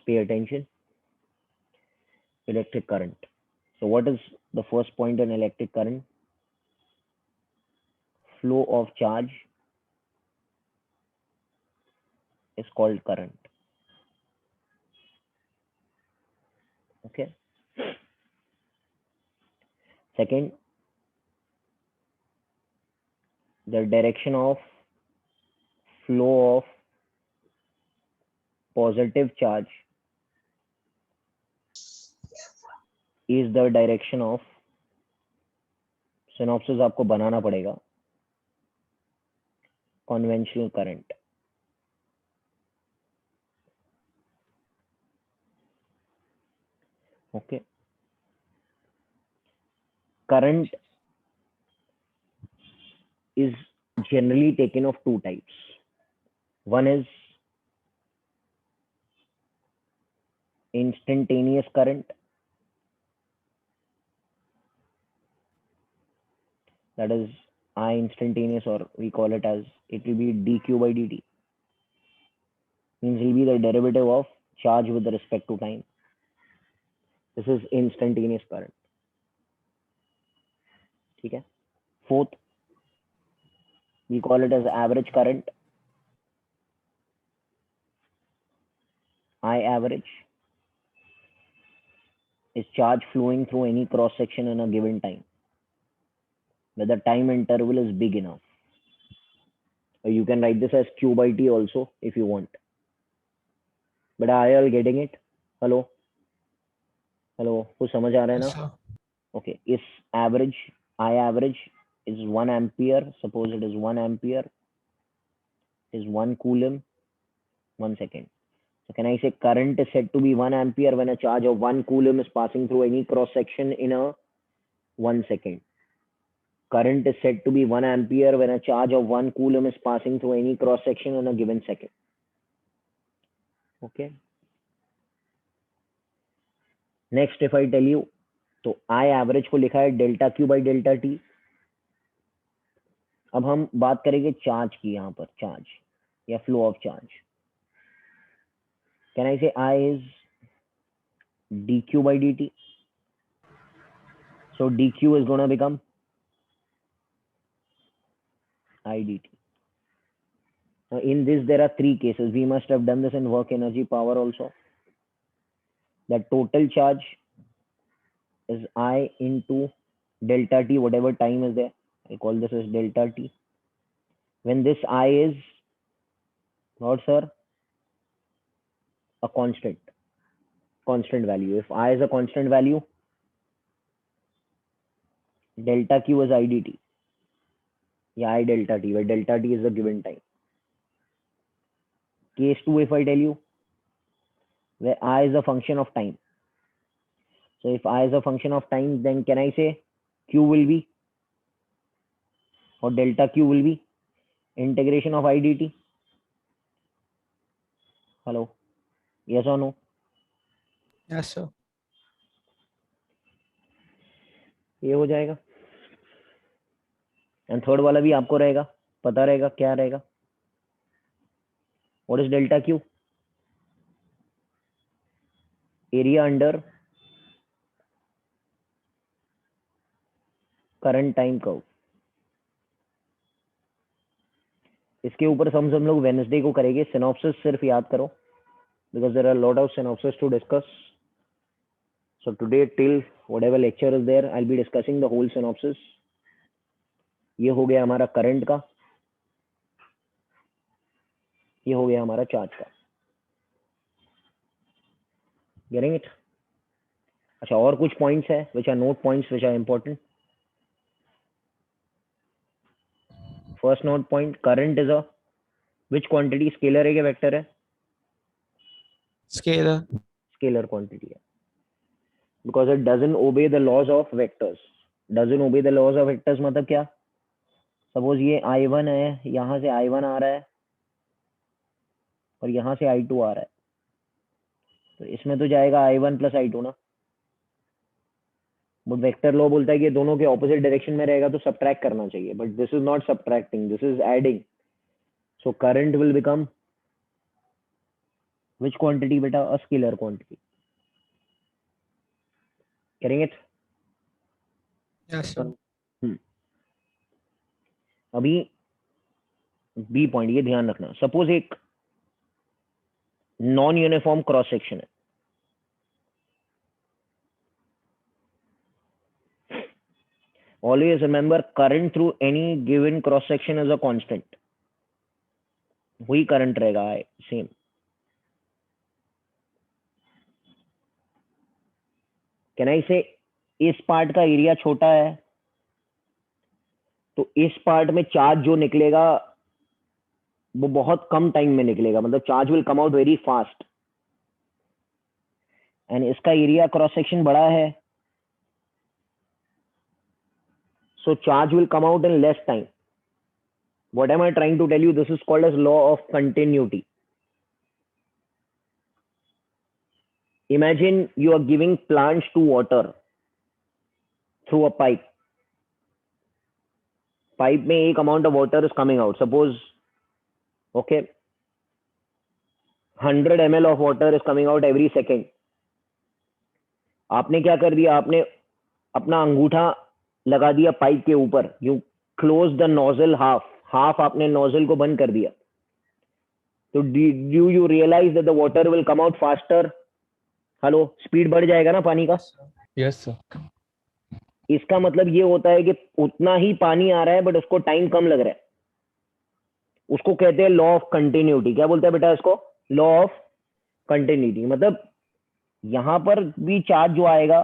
pay attention. Electric current. So what is the first point in electric current? Flow of charge is called current. Okay. Second, the direction of flow of positive charge is the direction of, synopsis आपको बनाना पड़ेगा, conventional current. Okay. Current is generally taken of two types. One is instantaneous current, that is I instantaneous, or we call it as, it will be dq by dt, means it will be the derivative of charge with respect to time. This is instantaneous current. ठीक है. Fourth, we call it as average current, I average is charge flowing through any cross section in a given time, where the time interval is big enough. Or you can write this as q by t also if you want. But are you all getting it? Hello? Hello? कुछ समझ आ रहा है ना? Yes, sir. Okay. Is average, I average is 1 ampere. Suppose it is 1 ampere is 1 coulomb, 1 second. So can I say current is said to be 1 ampere when a charge of 1 coulomb is passing through any cross section in a 1 second. Current is said to be 1 ampere when a charge of 1 coulomb is passing through any cross section in a given second. Okay. Next, if I tell you, तो I average को लिखा है delta Q by delta T. अब हम बात करेंगे charge की, यहाँ पर चार्ज या flow of charge. Can I से I is dq by dt. So dq is going to become I dt. Now in this there are three cases. We must have done this in work energy power also. The total charge is I into delta t, whatever time is there. I call this as delta t. When this I is what, sir? A constant value. If I is a constant value, delta q is I dt. Yeah, I delta t, where delta t is the given time. Case 2, if I tell you, where I is a function of time. So if I is a function of time, then can I say q will be, or delta q will be integration of I dt? Hello? Yes or no? Yes, sir. ये हो जाएगा. And third वाला भी आपको रहेगा, पता रहेगा क्या रहेगा. What is delta Q? Area under current time curve. इसके ऊपर हम लोग वेडनेसडे को करेंगे. सिनॉप्सिस सिर्फ याद करो, because there are lot of synopsis to discuss. So today till whatever lecture is there, I will be discussing the whole synopsis. ये हो गया हमारा करंट का, ये हो गया हमारा चार्ज का. Getting it? अच्छा, और कुछ पॉइंट्स है which are note points which are important. First note point, current is a which quantity? Scalar है क्या वेक्टर है? Scalar. स्केलर क्वांटिटी है, because it doesn't obey the laws of vectors. Doesn't obey the laws of vectors मतलब क्या? Suppose ये I1 है, यहाँ से I1 आ रहा है और यहाँ से I2 आ रहा है, तो इसमें तो जाएगा I1 प्लस I2 ना. बट वेक्टर लॉ बोलता है कि दोनों के ऑपोजिट डायरेक्शन में रहेगा तो सब्ट्रैक्ट करना चाहिए, but this is not subtracting, this is adding. So current will become which quantity beta? A scalar quantity. Getting it? Yes, sir. अभी बी पॉइंट ये ध्यान रखना, सपोज एक नॉन यूनिफॉर्म क्रॉस सेक्शन है, always remember current through any given cross section is a constant. वही current रहेगा same. Can I से इस पार्ट का एरिया छोटा है तो इस पार्ट में चार्ज जो निकलेगा वो बहुत कम टाइम में निकलेगा, मतलब charge will come out very fast. And इसका एरिया क्रॉस सेक्शन बड़ा है, so charge will come out in less time. What am I trying to tell you? This is called as law of continuity. Imagine you are giving plants to water through a pipe. Pipe में एक amount of water is coming out. Suppose, okay, 100 ml of water is coming out every second. आपने क्या कर दिया? आपने अपना अंगूठा लगा दिया पाइप के ऊपर. You close the nozzle half. Half आपने नोजल को बंद कर दिया. तो do you realize that the water will come out faster? Hello, speed बढ़ जाएगा ना पानी का? Yes sir. इसका मतलब ये होता है कि उतना ही पानी आ रहा है बट उसको टाइम कम लग रहा है. उसको कहते हैं लॉ ऑफ कंटिन्यूटी. क्या बोलते हैं बेटा इसको? Law of continuity. मतलब यहां पर भी चार्ज जो आएगा,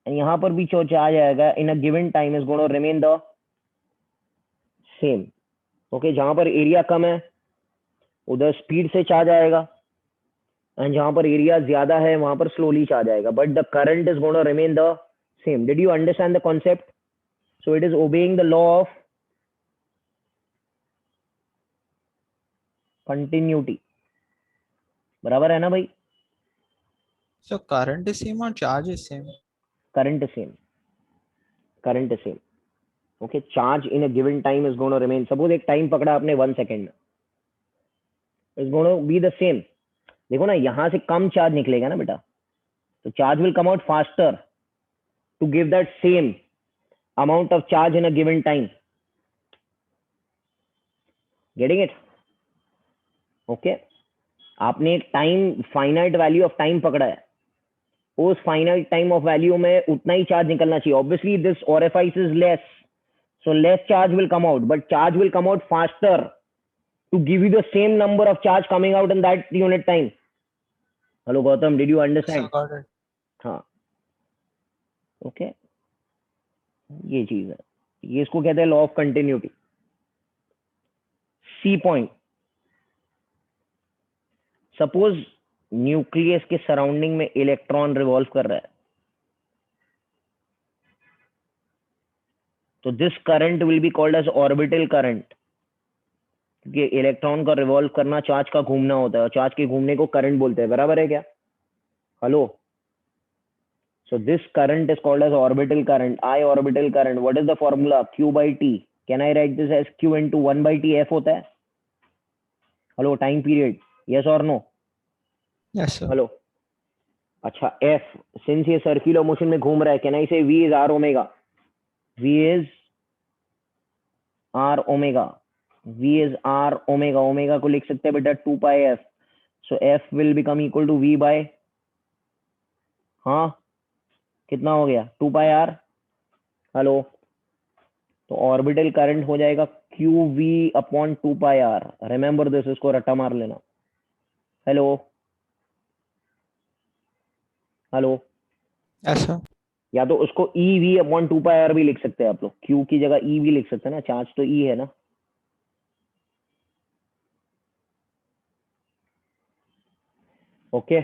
यहां पर भी जो चार्ज आएगा in a given time is gonna remain the same. Okay, जहां पर एरिया कम है उधर स्पीड से चार्ज आएगा, एंड जहां पर एरिया ज्यादा है वहां पर स्लोली चार्ज आएगा, but the current is gonna remain the same. Did you understand the concept? So it is obeying the law of continuity. बराबर है ना भाई? So current is same or charge is same? Current same. Current same. Okay, charge in a given time is gonna remain. Suppose एक time पकड़ा आपने 1 second में, is gonna be the same. देखो ना, यहां से कम चार्ज निकलेगा ना बेटा, तो charge will come out faster to give that same amount of charge in a given time. Getting it? Okay, आपने एक time, finite value of time पकड़ा है, उस फाइनाइट टाइम ऑफ वैल्यू में उतना ही चार्ज निकलना चाहिए. Obviously this orifice is less, so less charge will come out, but charge will come out faster to give you the same number of charge coming out in that unit time. Hello Gautam, did you Yes, understand? sir, got it. हाँ, okay, ये चीज है, ये इसको कहते हैं law of continuity. C point, suppose nucleus के surrounding में इलेक्ट्रॉन रिवॉल्व कर रहा है, तो this current will be called as orbital current, क्योंकि इलेक्ट्रॉन का रिवॉल्व करना चार्ज का घूमना होता है, और चार्ज के घूमने को करंट बोलते हैं. बराबर है क्या? Hello, so this current is called as orbital current, I orbital current. What is the formula? Q by T. Can I write this as Q into 1 by T? F होता है. हेलो, टाइम पीरियड, यस और no? Yes, sir. Hello, अच्छा, F since ये circular motion में घूम रहा है, can I say V is R omega? V is R omega. V is R omega. Omega को लिख सकते हैं बेटा 2 pi F. So F will become equal to V by, हाँ, कितना हो गया? 2 pi R. हेलो, तो ऑर्बिटल करंट हो जाएगा QV upon 2 pi R. Remember this, इसको रट्टा मार लेना. Hello, hello, Yes, sir. या तो उसको EV अपॉन 2 pi R भी लिख सकते हैं आप लोग. Q की जगह EV लिख सकते हैं ना, चार्ज तो E है ना. ओके,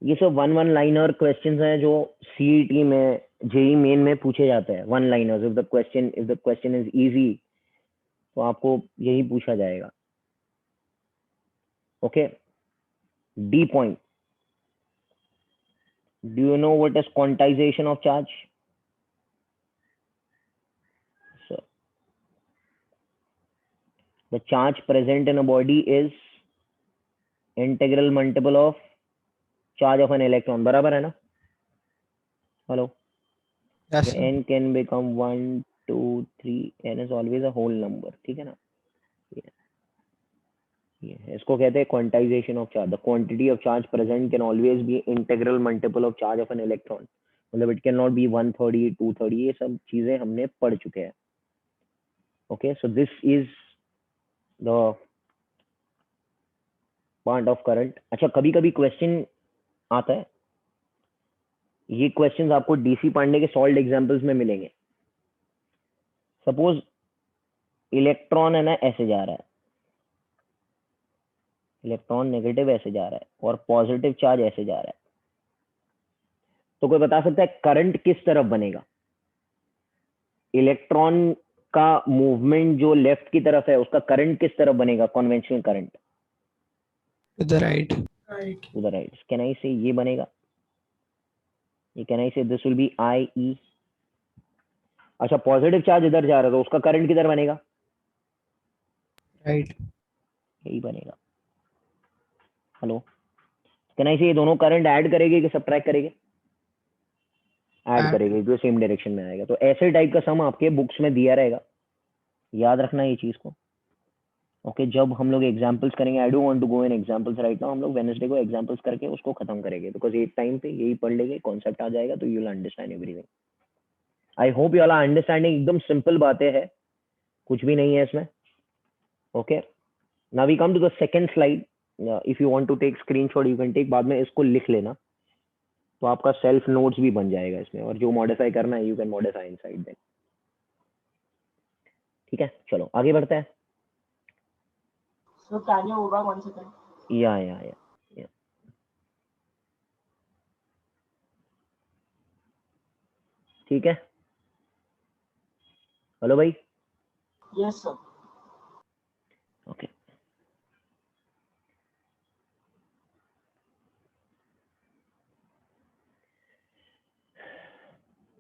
ये सब वन लाइनर क्वेश्चंस हैं जो सीईटी में, जेई मेन में पूछे जाते हैं. One liners. If the question is easy तो आपको यही पूछा जाएगा. Okay, D point. Do you know what is quantization of charge? The charge present in a body is integral multiple of charge of an electron, बराबर है ना? Hello, Yes, sir. n can become 1 2 3, n is always a whole number, ठीक है ना? ये इसको कहते हैं quantization of charge. The quantity of charge present can always be integral multiple of charge of an electron, मतलब इट कैन नॉट बी 130 230, ये सब चीजें हमने पढ़ चुके हैं। Okay, so this is the part of current. अच्छा, कभी कभी क्वेश्चन आता है, ये क्वेश्चंस आपको डीसी पांडे के सॉल्व्ड एग्जांपल्स में मिलेंगे। सपोज इलेक्ट्रॉन है ना ऐसे जा रहा है, इलेक्ट्रॉन नेगेटिव ऐसे जा रहा है और पॉजिटिव चार्ज ऐसे जा रहा है, तो कोई बता सकता है करंट किस तरफ बनेगा? इलेक्ट्रॉन का मूवमेंट जो लेफ्ट की तरफ है उसका करंट किस तरफ बनेगा? Conventional current To the right. To the right. Can I say ये बनेगा, ये can I say this will be I E. अच्छा, पॉजिटिव चार्ज इधर जा रहा है तो उसका करंट किधर बनेगा? Right. यही बनेगा। हेलो, कैन आई से ये दोनों करंट ऐड करेंगे कि सबट्रैक्ट करेंगे? Add Add. करेंगे, जो सेम डायरेक्शन में आएगा। तो ऐसे टाइप का सम आपके बुक्स में दिया रहेगा, याद रखना ये चीज को। ओके, जब हम लोग एग्जांपल्स करेंगे, I don't want to go in examples right now, हम लोग वेडनेसडे को एग्जांपल्स करके उसको खत्म करेंगे, बिकॉज एक टाइम पे यही पढ़ लेंगे, कॉन्सेप्ट आ जाएगा, तो you will understand everything. I hope you all are understanding. एकदम सिंपल बातें हैं, कुछ भी नहीं है इसमें। Okay, now we come to the second slide. If you want to take screenshot you can take, बाद में इसको लिख लेना, तो आपका सेल्फ नोट्स भी बन जाएगा इसमें, और जो मॉडिफाई करना है you can modify inside then. ठीक है, चलो आगे बढ़ते हैं। So can you hold on 1 second? या ठीक है। हेलो भाई। Yes, sir. ओके,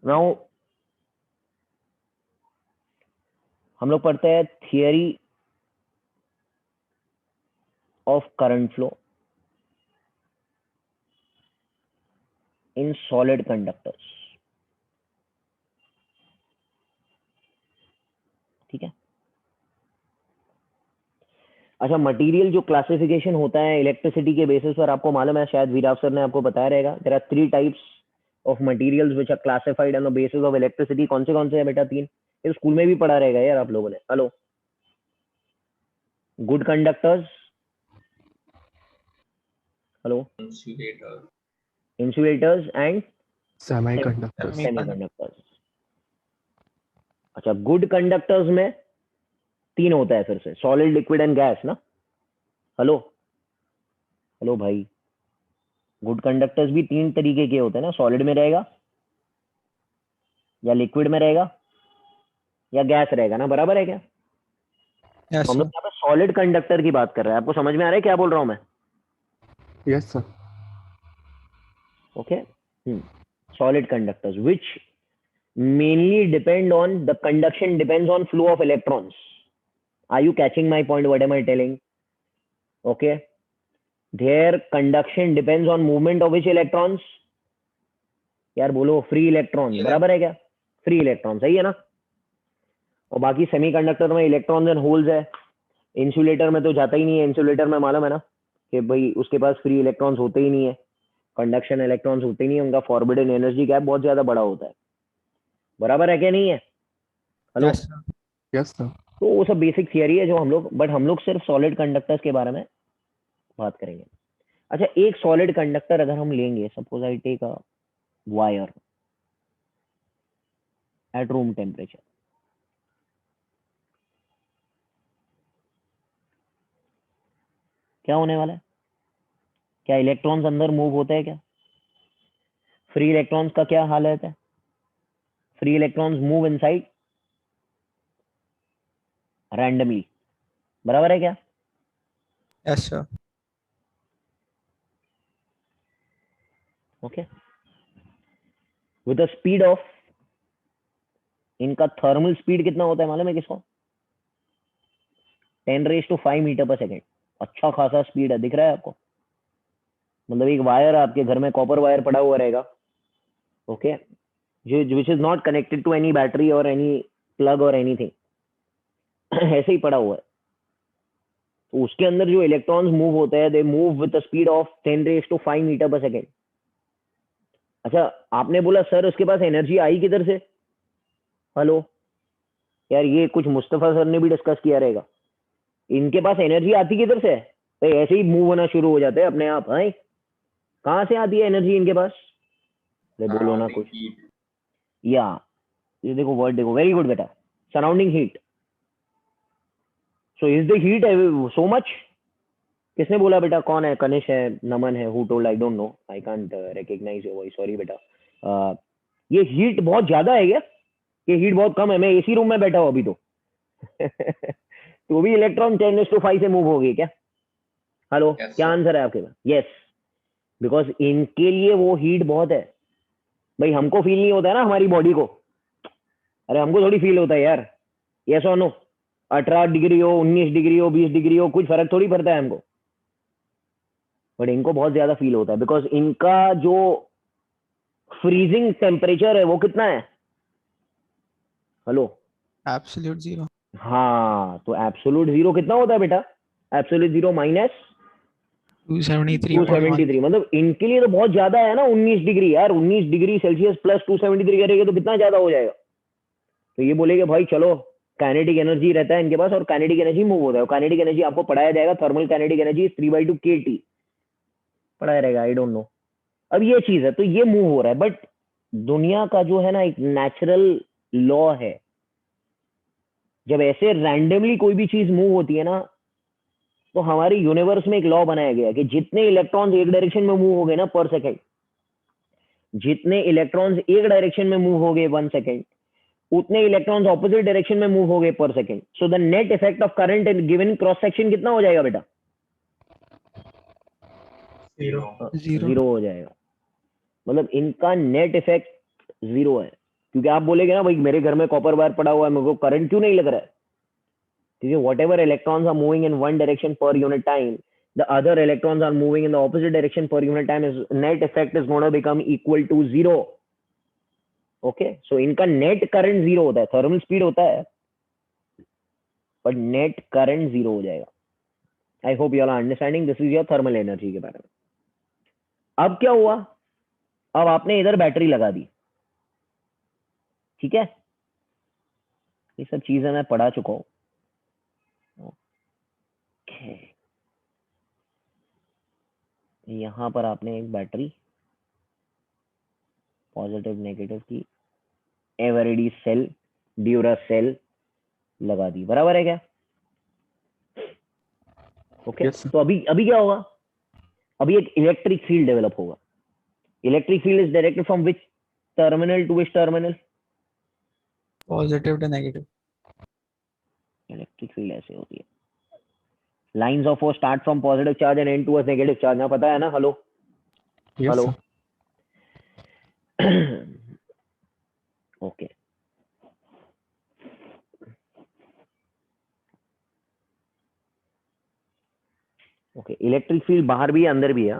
नाउ हम लोग पढ़ते हैं theory of current flow in solid conductors. ठीक है। अच्छा, मटेरियल जो क्लासिफिकेशन होता है इलेक्ट्रिसिटी के बेसिस पर, आपको मालूम है, शायद वीराव सर ने आपको बताया रहेगा, there are 3 types of materials which are classified on the basis of electricity. कौन से हैं बेटा? 3। ये स्कूल में भी पढ़ा रहेगा यार आप लोगों ने। Hello, good conductors, hello, insulators and Semiconductors. Semiconductors. अच्छा, गुड कंडक्टर्स में 3 होता है, फिर से सॉलिड, लिक्विड एंड गैस ना। हेलो, हेलो भाई, गुड कंडक्टर्स भी 3 तरीके के होते हैं ना, सॉलिड में रहेगा या लिक्विड में रहेगा या गैस रहेगा ना, बराबर है क्या? Yes, हम लोग sir. यहाँ पे सॉलिड कंडक्टर की बात कर रहे हैं। आपको समझ में आ रहा है क्या बोल रहा हूँ मैं? Yes, sir. Okay, solid conductors which mainly depend on the conduction depends on flow of electrons. Are you catching my point? What am I telling? Okay, their conduction depends on movement of which electrons? यार बोलो, free electron, बराबर है क्या? Free electron, सही है ना? और बाकी सेमीकंडक्टर में इलेक्ट्रॉन्स एंड होल्स है। इंसुलेटर में तो जाता ही नहीं है, इंसुलेटर में मालूम है ना कि भाई उसके पास फ्री इलेक्ट्रॉन्स होते ही नहीं है, कंडक्शन इलेक्ट्रॉन्स होते ही नहीं है, उनका फॉरबिडन एनर्जी गैप बहुत ज्यादा बड़ा होता है, बराबर है क्या? नहीं है? Hello, Yes, sir. Yes, sir. तो वो सब बेसिक थियरी है जो हम लोग, बट हम लोग सिर्फ सॉलिड कंडक्टर्स के बारे में बात करेंगे। अच्छा, एक सॉलिड कंडक्टर अगर हम लेंगे, suppose I take a wire at room temperature, क्या होने वाला है? क्या इलेक्ट्रॉन्स अंदर मूव होते हैं क्या? फ्री इलेक्ट्रॉन्स का क्या हाल रहता है? Free electrons move inside randomly, बराबर है क्या? Yes, sir. Okay, with the speed of, इनका थर्मल स्पीड कितना होता है मालूम है किसको? 10⁻⁵ मीटर पर सेकेंड। अच्छा खासा स्पीड है, दिख रहा है आपको? मतलब एक वायर आपके घर में कॉपर वायर पड़ा हुआ रहेगा, ओके, जो which is not connected to any battery और एनी प्लग और एनीथिंग, ऐसे ही पड़ा हुआ है। तो उसके अंदर जो इलेक्ट्रॉन्स मूव होते हैं, they move with the speed of 10⁵ metre per second. अच्छा, आपने बोला सर उसके पास एनर्जी आई किधर से? हेलो यार, ये कुछ मुस्तफा सर ने भी डिस्कस किया रहेगा। इनके पास एनर्जी आती किधर से है? भाई ऐसे ही मूव होना शुरू हो जाते हैं अपने आप, है? कहाँ से आती है एनर्जी इनके पास? बोलो ना कुछ। या ये देखो वर्ड देखो, वेरी गुड बेटा, surrounding heat. So is the heat so much? किसने बोला बेटा? कौन है? कनिश है, नमन है? Who told? I don't know, I can't recognise your voice, sorry बेटा। ये हीट बहुत ज्यादा है क्या? ये हीट बहुत कम है? मैं एसी रूम में बैठा हूँ अभी तो। तो भी इलेक्ट्रॉन 10⁵ से मूव हो गई क्या? हेलो, क्या आंसर है आपके पास? यस, बिकॉज इनके लिए वो हीट बहुत है। भाई हमको फील नहीं होता है ना हमारी बॉडी को? अरे हमको थोड़ी फील होता है यार, यस और नो? 18 डिग्री हो, 19 डिग्री हो, 20 डिग्री हो, कुछ फर्क थोड़ी पड़ता है हमको। बट इनको बहुत ज्यादा फील होता है, बिकॉज इनका जो फ्रीजिंग टेम्परेचर है वो कितना है? Hello, absolute zero. हाँ, तो एब्सोल्यूट जीरो कितना होता है बेटा? Absolute zero minus 273.1। 273, मतलब इनके लिए तो बहुत ज्यादा है ना 19 डिग्री। यार 19 डिग्री सेल्सियस प्लस 273 करेंगे तो कितना ज्यादा हो जाएगा? तो ये बोलेगे भाई चलो, काइनेटिक एनर्जी रहता है इनके पास और काइनेटिक एनर्जी मूव होता है। काइनेटिक एनर्जी आपको पढ़ाया जाएगा, थर्मल काइनेटिक एनर्जी 3/2 kT पढ़ाया रहेगा, आई डोंट नो। अब ये चीज है, तो ये मूव हो रहा है, बट दुनिया का जो है ना एक नेचुरल लॉ है, जब ऐसे रैंडमली कोई भी चीज मूव होती है ना, तो हमारे यूनिवर्स में एक लॉ बनाया गया कि जितने इलेक्ट्रॉन्स एक डायरेक्शन में मूव हो गए ना पर सेकेंड, जितने इलेक्ट्रॉन्स एक डायरेक्शन में मूव हो गए 1 सेकेंड, उतने इलेक्ट्रॉन्स ऑपोजिट डायरेक्शन में मूव हो गए पर second. So the net effect of current in given cross section कितना हो जाएगा बेटा? जीरो हो जाएगा। मतलब इनका नेट इफेक्ट जीरो है। क्योंकि आप बोलेगे ना भाई मेरे घर में कॉपर वायर पड़ा हुआ है, मेरे को करंट क्यों नहीं लग रहा है? क्योंकि whatever electrons are moving in one direction per unit time, the other electrons are moving in the opposite direction per unit time, is net effect is going to become equal to zero. Okay, so इनका net current zero होता है, thermal speed होता है पर net current zero हो जाएगा। I hope you are understanding, this is your thermal energy के बारे में। अब क्या हुआ? अब आपने इधर बैटरी लगा दी, ठीक है? ये सब चीजें मैं पढ़ा चुका हूं। ओके, यहां पर आपने एक बैटरी पॉजिटिव नेगेटिव की एवरेडी सेल ड्यूरा सेल लगा दी, बराबर है क्या? Okay, Yes, sir. तो अभी क्या होगा? अभी एक इलेक्ट्रिक फील्ड डेवलप होगा। Electric field is directed from which terminal to which terminal? Positive to negative. Electric field ऐसे होती है, lines of force start from positive charge and end towards negative charge. ना पता है ना? Hello Yes, hello. sir. Okay, okay, electric field बाहर भी है अंदर भी है।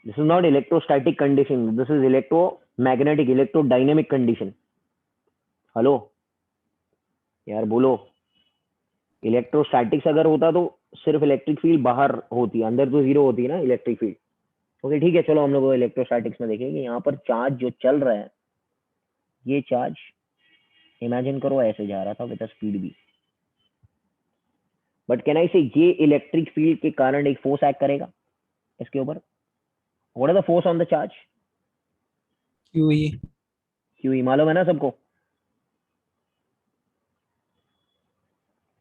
This is not electrostatic condition, this is electromagnetic electrodynamic condition. Hello यार बोलो, इलेक्ट्रोस्टैटिक्स अगर होता तो सिर्फ इलेक्ट्रिक फील्ड बाहर होती, अंदर तो जीरो होती है ना इलेक्ट्रिक फील्ड। ओके ठीक है, चलो हम लोग इलेक्ट्रोस्टैटिक्स में देखेंगे। यहाँ पर चार्ज जो चल रहा है, ये चार्ज इमेजिन करो ऐसे जा रहा था विद स्पीड भी, बट कैन आई से ये इलेक्ट्रिक फील्ड के कारण एक फोर्स एक्ट करेगा इसके ऊपर। What are the force on the charge? QE। Q मालूम है ना सबको?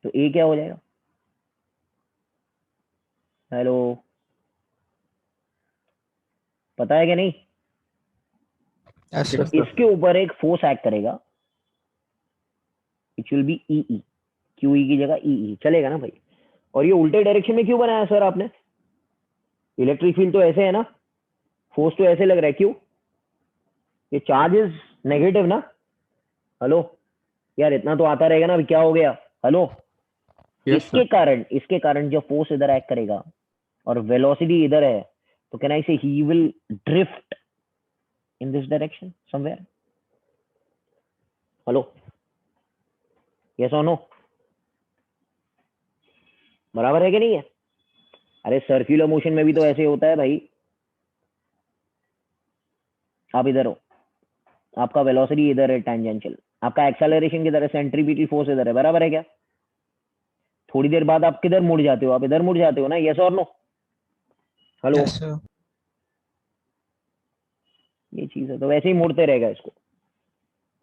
तो ए क्या हो जाएगा? हेलो, पता है क्या नहीं? Yes, तो sir. sir. इसके ऊपर एक फोर्स एक्ट करेगा, it will be E, Q की जगह ई चलेगा ना भाई। और ये उल्टे डायरेक्शन में क्यों बनाया सर आपने? इलेक्ट्रिक फील्ड तो ऐसे है ना, फोर्स तो ऐसे लग रहा है, क्यों? ये चार्ज इज नेगेटिव ना। हेलो यार, इतना तो आता रहेगा ना, अभी क्या हो गया? Hello, Yes, sir. इसके कारण जो फोर्स इधर एक्ट करेगा और वेलोसिटी इधर है, तो कैन आई से he will drift in this direction somewhere? Hello, yes और नो? बराबर है कि नहीं है? अरे सर्कुलर मोशन में भी तो ऐसे होता है भाई। आप इधर हो, आपका वेलोसिटी इधर है टेंजेंशियल, आपका एक्सेलरेशन किधर है, सेंट्रीपिटल फोर्स इधर है, बराबर है क्या? थोड़ी देर बाद आप किधर मुड़ जाते हो, आप इधर मुड़ जाते हो ना, यस और नो? Hello, Yes, sir. ये चीज है, तो वैसे ही मोड़ते रहेगा इसको,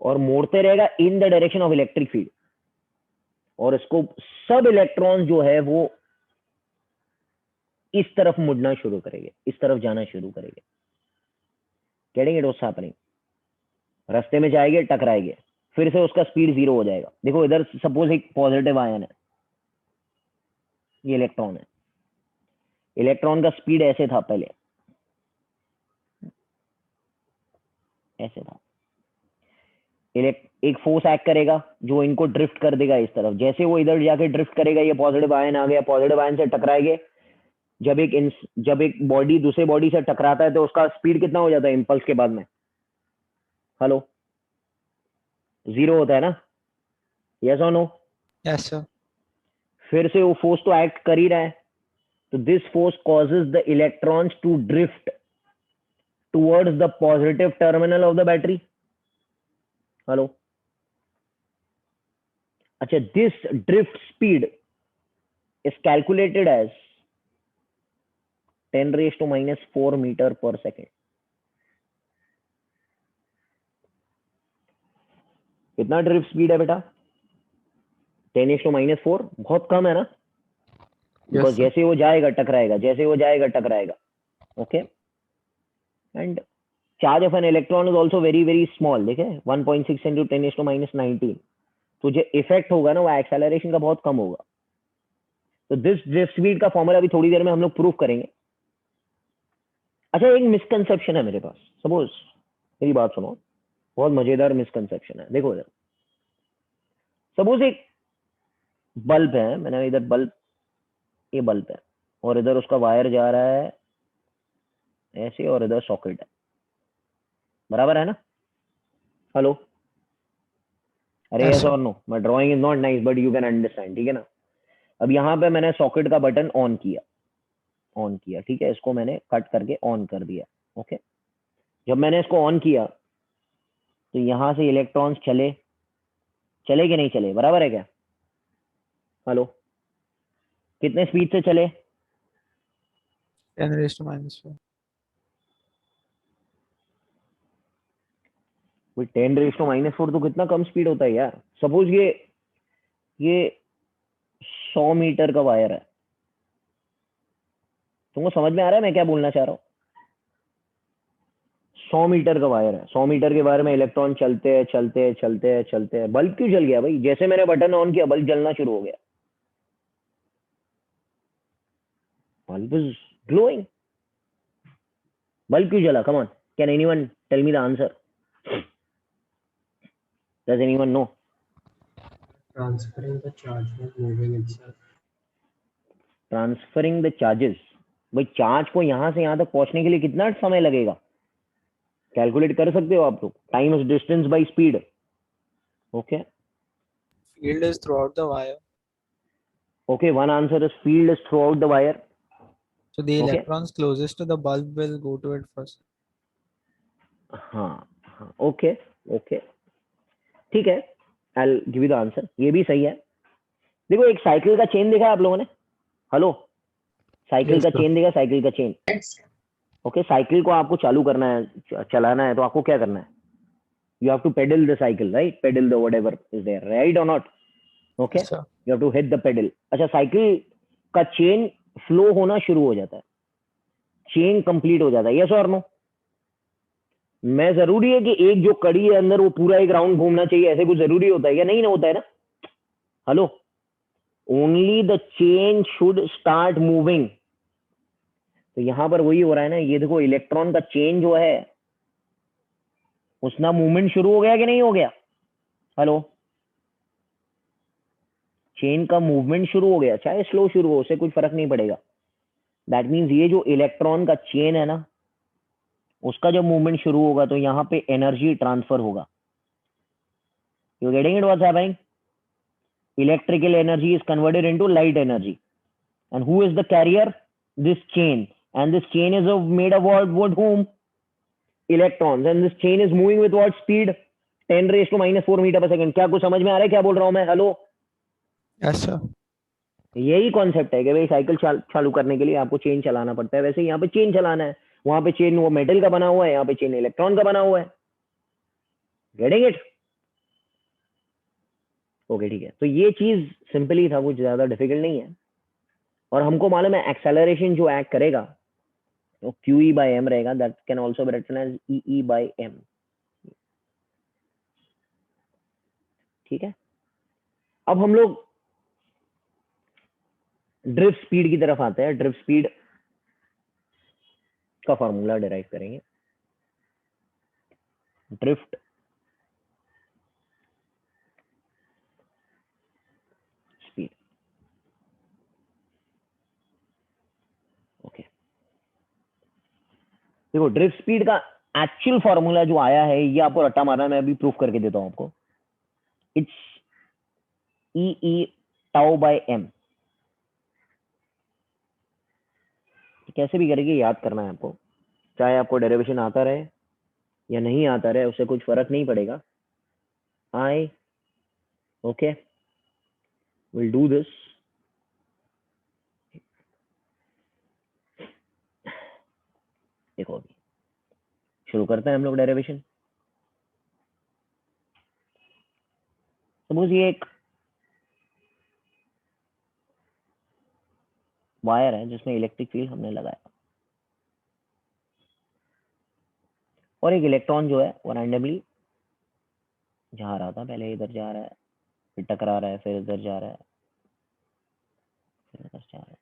और मोड़ते रहेगा इन the direction of electric field, और इसको सब इलेक्ट्रॉन जो है वो इस तरफ मुड़ना शुरू करेंगे, इस तरफ जाना शुरू करेंगे। Getting it? What's happening? रास्ते में जाएंगे, टकराएंगे, फिर से उसका स्पीड 0 हो जाएगा। देखो इधर सपोज एक पॉजिटिव आयन है, ये इलेक्ट्रॉन है, इलेक्ट्रॉन का स्पीड ऐसे था पहले, ऐसे था। एक फोर्स एक्ट करेगा जो इनको ड्रिफ्ट कर देगा इस तरफ। जैसे वो इधर जाके ड्रिफ्ट करेगा, ये पॉजिटिव आयन आ गया, पॉजिटिव आयन से टकराएंगे। जब एक बॉडी दूसरे बॉडी से टकराता है तो उसका स्पीड कितना हो जाता है इंपल्स के बाद में? हेलो, 0 होता है ना, यस और नो? Yes, sir. फिर से वो फोर्स तो एक्ट कर ही रहा है, तो this force causes the electrons to drift towards the positive terminal of the battery. Hello, अच्छा, this drift speed is calculated as 10⁻⁻⁴ metre per second. कितना ड्रिफ्ट स्पीड है बेटा? 10⁻⁴, बहुत कम है ना? Because sir. जैसे वो जाएगा टकराएगा, जैसे वो जाएगा टकराएगा। Okay, and charge of an electron is also very very small. देखे 1.6 इंटू 10⁻⁻19, तो जो इफेक्ट होगा ना वो एक्सेलरेशन का बहुत कम होगा। तो दिस ड्रिफ्ट स्पीड का फॉर्मूला अभी थोड़ी देर में हम लोग प्रूफ करेंगे। अच्छा, एक मिसकंसेप्शन है मेरे पास। सपोज, मेरी बात सुनो, बहुत मजेदार मिसकंसेप्शन है। देखो इधर, सपोज एक बल्ब है, मैंने इधर बल्ब, ये बल्ब है, और इधर उसका वायर जा रहा है ऐसे, और इधर सॉकेट है, बराबर है ना? हेलो, अरे Yes, यस sir. और no? My drawing is not nice but you can understand, ठीक है ना? अब यहाँ पे मैंने सॉकेट का बटन ऑन किया, ऑन किया, ठीक है, इसको मैंने कट करके ऑन कर दिया। ओके, जब मैंने इसको ऑन किया तो यहाँ से इलेक्ट्रॉन्स चले, चले कि नहीं चले? बराबर है क्या? हेलो, कितने स्पीड से चले? 10⁻⁻⁴. 10⁻⁴ तो कितना कम स्पीड होता है यार। सपोज ये 100 मीटर का वायर है, तुमको समझ में आ रहा है मैं क्या बोलना चाह रहा हूँ? 100 मीटर का वायर है, 100 मीटर के वायर में इलेक्ट्रॉन चलते हैं चलते हैं चलते हैं चलते हैं। बल्ब क्यों जल गया भाई? जैसे मैंने बटन ऑन किया बल्ब जलना शुरू हो गया। बल्ब इज ग्लोइंग, बल्ब क्यों जला? Come on, can anyone tell me the answer? Does anyone know? Transferring the charge was moving itself. Transferring the charges. भाई चार्ज को यहां से यहां तक पहुंचने के लिए कितना समय लगेगा? कैलकुलेट कर सकते हो आप लोग? Time is distance by speed. Okay, Field is throughout the wire. Okay, one answer is field is through out the wire. So the Okay. electrons closest to the bulb will go to it first. हाँ हाँ, okay okay, ठीक है, I give you the answer, ये भी सही है। देखो एक साइकिल का चेन देखा है आप लोगों ने? हेलो, साइकिल Yes, का sir. चेन देखा? साइकिल का चेन, ओके, साइकिल को आपको चालू करना है, चलाना है, तो आपको क्या करना है? You have to pedal the cycle, right? Pedal the whatever is there, right और not? Okay, Yes, sir. You have to hit the pedal. अच्छा, साइकिल का चेन फ्लो होना शुरू हो जाता है, चेन कंप्लीट हो जाता है, यस और नो? मैं जरूरी है कि एक जो कड़ी है अंदर वो पूरा एक राउंड घूमना चाहिए, ऐसे कुछ जरूरी होता है क्या? नहीं ना होता है ना? Hello, only the chain should start moving. तो यहां पर वही हो रहा है ना, ये देखो इलेक्ट्रॉन का चेन जो है उसका मूवमेंट शुरू हो गया कि नहीं हो गया? हेलो, चेन का मूवमेंट शुरू हो गया, चाहे स्लो शुरू हो, उससे कुछ फर्क नहीं पड़ेगा। दैट मीन्स ये जो इलेक्ट्रॉन का चेन है ना, उसका जब मूवमेंट शुरू होगा तो यहाँ पे एनर्जी ट्रांसफर होगा. You getting it what's happening? Electrical energy is converted into light energy. And who is the carrier? This chain. And this chain is made of what whom? Electrons. And this chain is moving with what speed? 10 raised to minus 4 meter per second. क्या कुछ समझ में आ रहा है क्या बोल रहा हूं मैं? हेलो. Yes, sir. यही कॉन्सेप्ट है कि भाई साइकिल चालू करने के लिए आपको चेन चलाना पड़ता है. वैसे यहाँ पे चेन चलाना है. वहां पे चेन वो मेटल का बना हुआ है, यहाँ पे चेन इलेक्ट्रॉन का बना हुआ है. Getting it? ओके ठीक है. तो ये चीज सिंपली था, कुछ ज्यादा डिफिकल्ट नहीं है. और हमको मालूम है एक्सेलरेशन जो एक्ट करेगा तो QE by m रहेगा. That can also be written as EE by m. ठीक है. अब हम लोग ड्रिफ्ट स्पीड की तरफ आते हैं. ड्रिफ्ट स्पीड का फॉर्मूला डिराइव करेंगे. Drift speed. ओके देखो, ड्रिफ्ट स्पीड का एक्चुअल फॉर्मूला जो आया है, ये आपको रट्टा मारना है, मैं अभी प्रूफ करके देता हूं आपको. It's EE tau by m. कैसे भी करके याद करना है आपको, चाहे आपको डेरिवेशन आता रहे या नहीं आता रहे, उससे कुछ फर्क नहीं पड़ेगा. I okay will do this. देखो अभी शुरू करते हैं हम लोग डेरिवेशन. सपोज ये एक वायर है जिसमें इलेक्ट्रिक फील्ड हमने लगाया और एक इलेक्ट्रॉन जो है वो रैंडमली जा रहा था. पहले इधर जा रहा है, फिर टकरा रहा है, फिर इधर जा रहा है, फिर इधर जा रहा है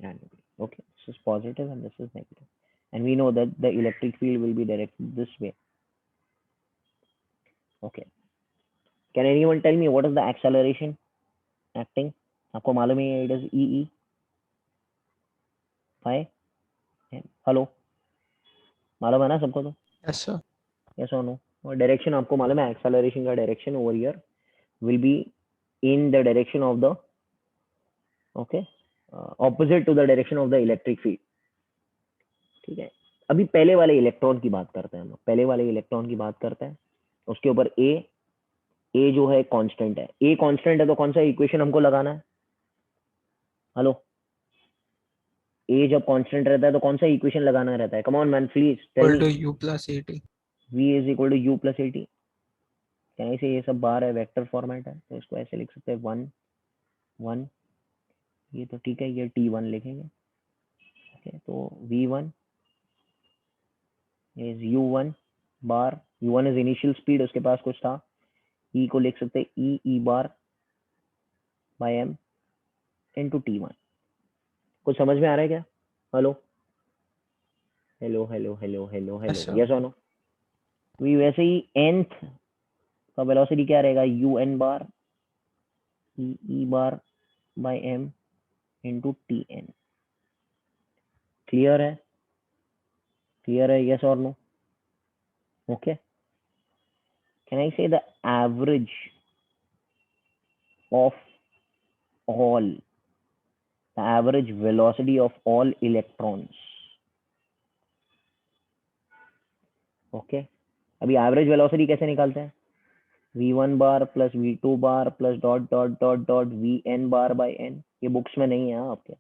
randomly. Okay, this is positive and this is negative, and we know that the electric field will be directed this way. Okay, can anyone tell me what is the acceleration acting? आपको मालूम है it is EE by m. Hello, मालूम है ना सबको? तो Yes, sir. yes or no? और direction आपको मालूम है, एक्सेलरेशन का direction over here will be in the direction of the opposite to the direction of the electric field. ठीक है. अभी पहले वाले इलेक्ट्रॉन की बात करते हैं हम लोग. पहले वाले इलेक्ट्रॉन की बात करते हैं. उसके ऊपर ए जो है कांस्टेंट है. ए कांस्टेंट है तो कौन सा इक्वेशन हमको लगाना है? हेलो, ए जब कांस्टेंट रहता है तो कौन सा इक्वेशन लगाना रहता है? Come on man please tell Equal to me. U plus AT. V is equal to U plus AT. क्या इसे, ये सब बार है, वेक्टर फॉर्मेट है, तो इसको ऐसे लिख सकते हैं 1 1. ये तो ठीक है, ये T1 लिखेंगे. ओके, तो V1 is U1 bar. U1 is initial speed, उसके पास कुछ था. E को लिख सकते हैं E bar by M into T1. कुछ समझ में आ रहा है क्या? Hello hello hello hello hello Yes, hello. sir. Yes और नो? वैसे ही nth का वेलोसिटी क्या रहेगा? UN bar E bar by M into TN. Clear है? क्लियर है? यस और no? Okay. Can I say the average of all, the average velocity of all electrons. Okay, अभी एवरेज वेलोसिटी कैसे निकालते हैं? V1 bar plus V2 bar plus dot dot dot dot VN bar by N. ये books में नहीं है आपके.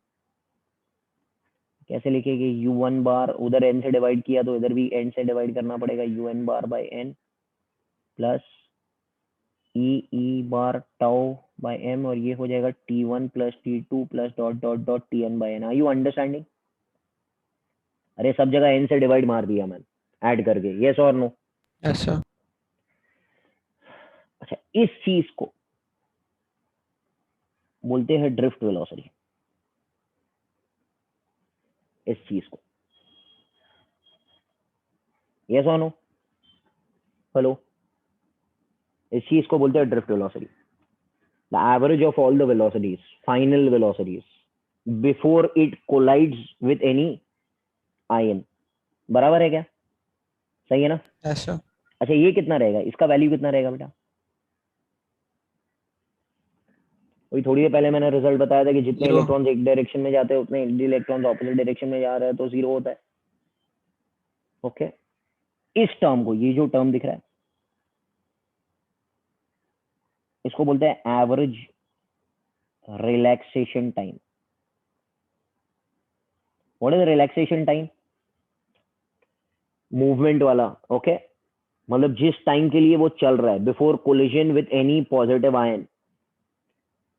कैसे लिखेंगे? U1 बार, उधर N से डिवाइड किया तो इधर भी N से डिवाइड करना पड़ेगा. UN bar by N plus E bar tau by M, और ये हो जाएगा T1 plus T2 plus dot dot dot TN by N. Are you understanding? अरे सब जगह N से डिवाइड मार दिया मैंने ऐड करके. यस और नो? Yes, sir. अच्छा, इस चीज को बोलते हैं ड्रिफ्ट वेलोसिटी. इस चीज को. यस और नो? हेलो, इस चीज को बोलते हैं drift velocity. The average of all the velocities, final velocities before it collides with any ion. बराबर है क्या? सही है ना? Yes, sir. अच्छा, ये कितना रहेगा, इसका वैल्यू कितना रहेगा बेटा? वही थोड़ी देर पहले मैंने रिजल्ट बताया था कि जितने Zero. इलेक्ट्रॉन्स एक डायरेक्शन में जाते हैं उतने इलेक्ट्रॉन्स ऑपोजिट डायरेक्शन में जा रहे हैं तो जीरो होता है। ओके, इस टर्म को, ये जो टर्म दिख रहा है, इसको बोलते हैं average relaxation time. What is relaxation time? Movement वाला। ओके, मतलब जिस टाइम के लिए वो चल रहा है, before collision with any positive ion,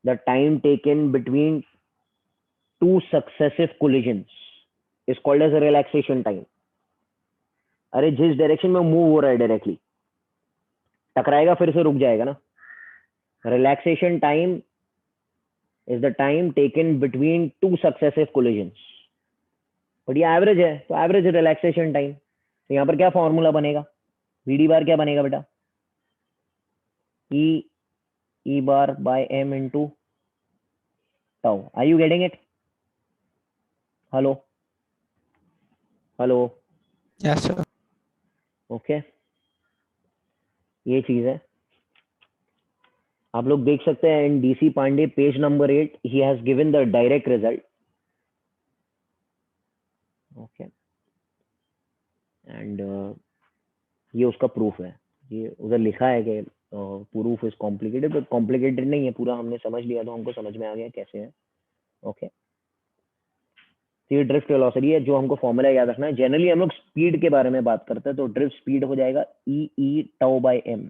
the time taken between two successive collisions is called age relaxation time. अरे जिस डायरेक्शन में मूव हो रहा है डायरेक्टली, टकराएगा फिर से रुक जाएगा ना। Relaxation time is the time taken between two successive collisions. But ये एवरेज है तो एवरेज रिलैक्सेशन टाइम। तो यहाँ पर क्या फॉर्मूला बनेगा? वीडी बार क्या बनेगा बेटा? E bar by m into tau. Are you getting it? Hello hello. Yes, sir. Okay, ये चीज है, आप लोग देख सकते हैं in DC Pandey page number 8 he has given the direct result. Okay, and ये उसका प्रूफ है। ये उधर लिखा है कि proof is complicated, but complicated नहीं है, पूरा हमने समझ लिया तो हमको समझ में आ गया कैसे है। ओके, तो ये ड्रिफ्ट वेलोसिटी है जो हमको फॉर्मूला याद रखना है। जनरली हम लोग स्पीड के बारे में बात करते हैं तो ड्रिफ्ट स्पीड हो जाएगा E tau by M.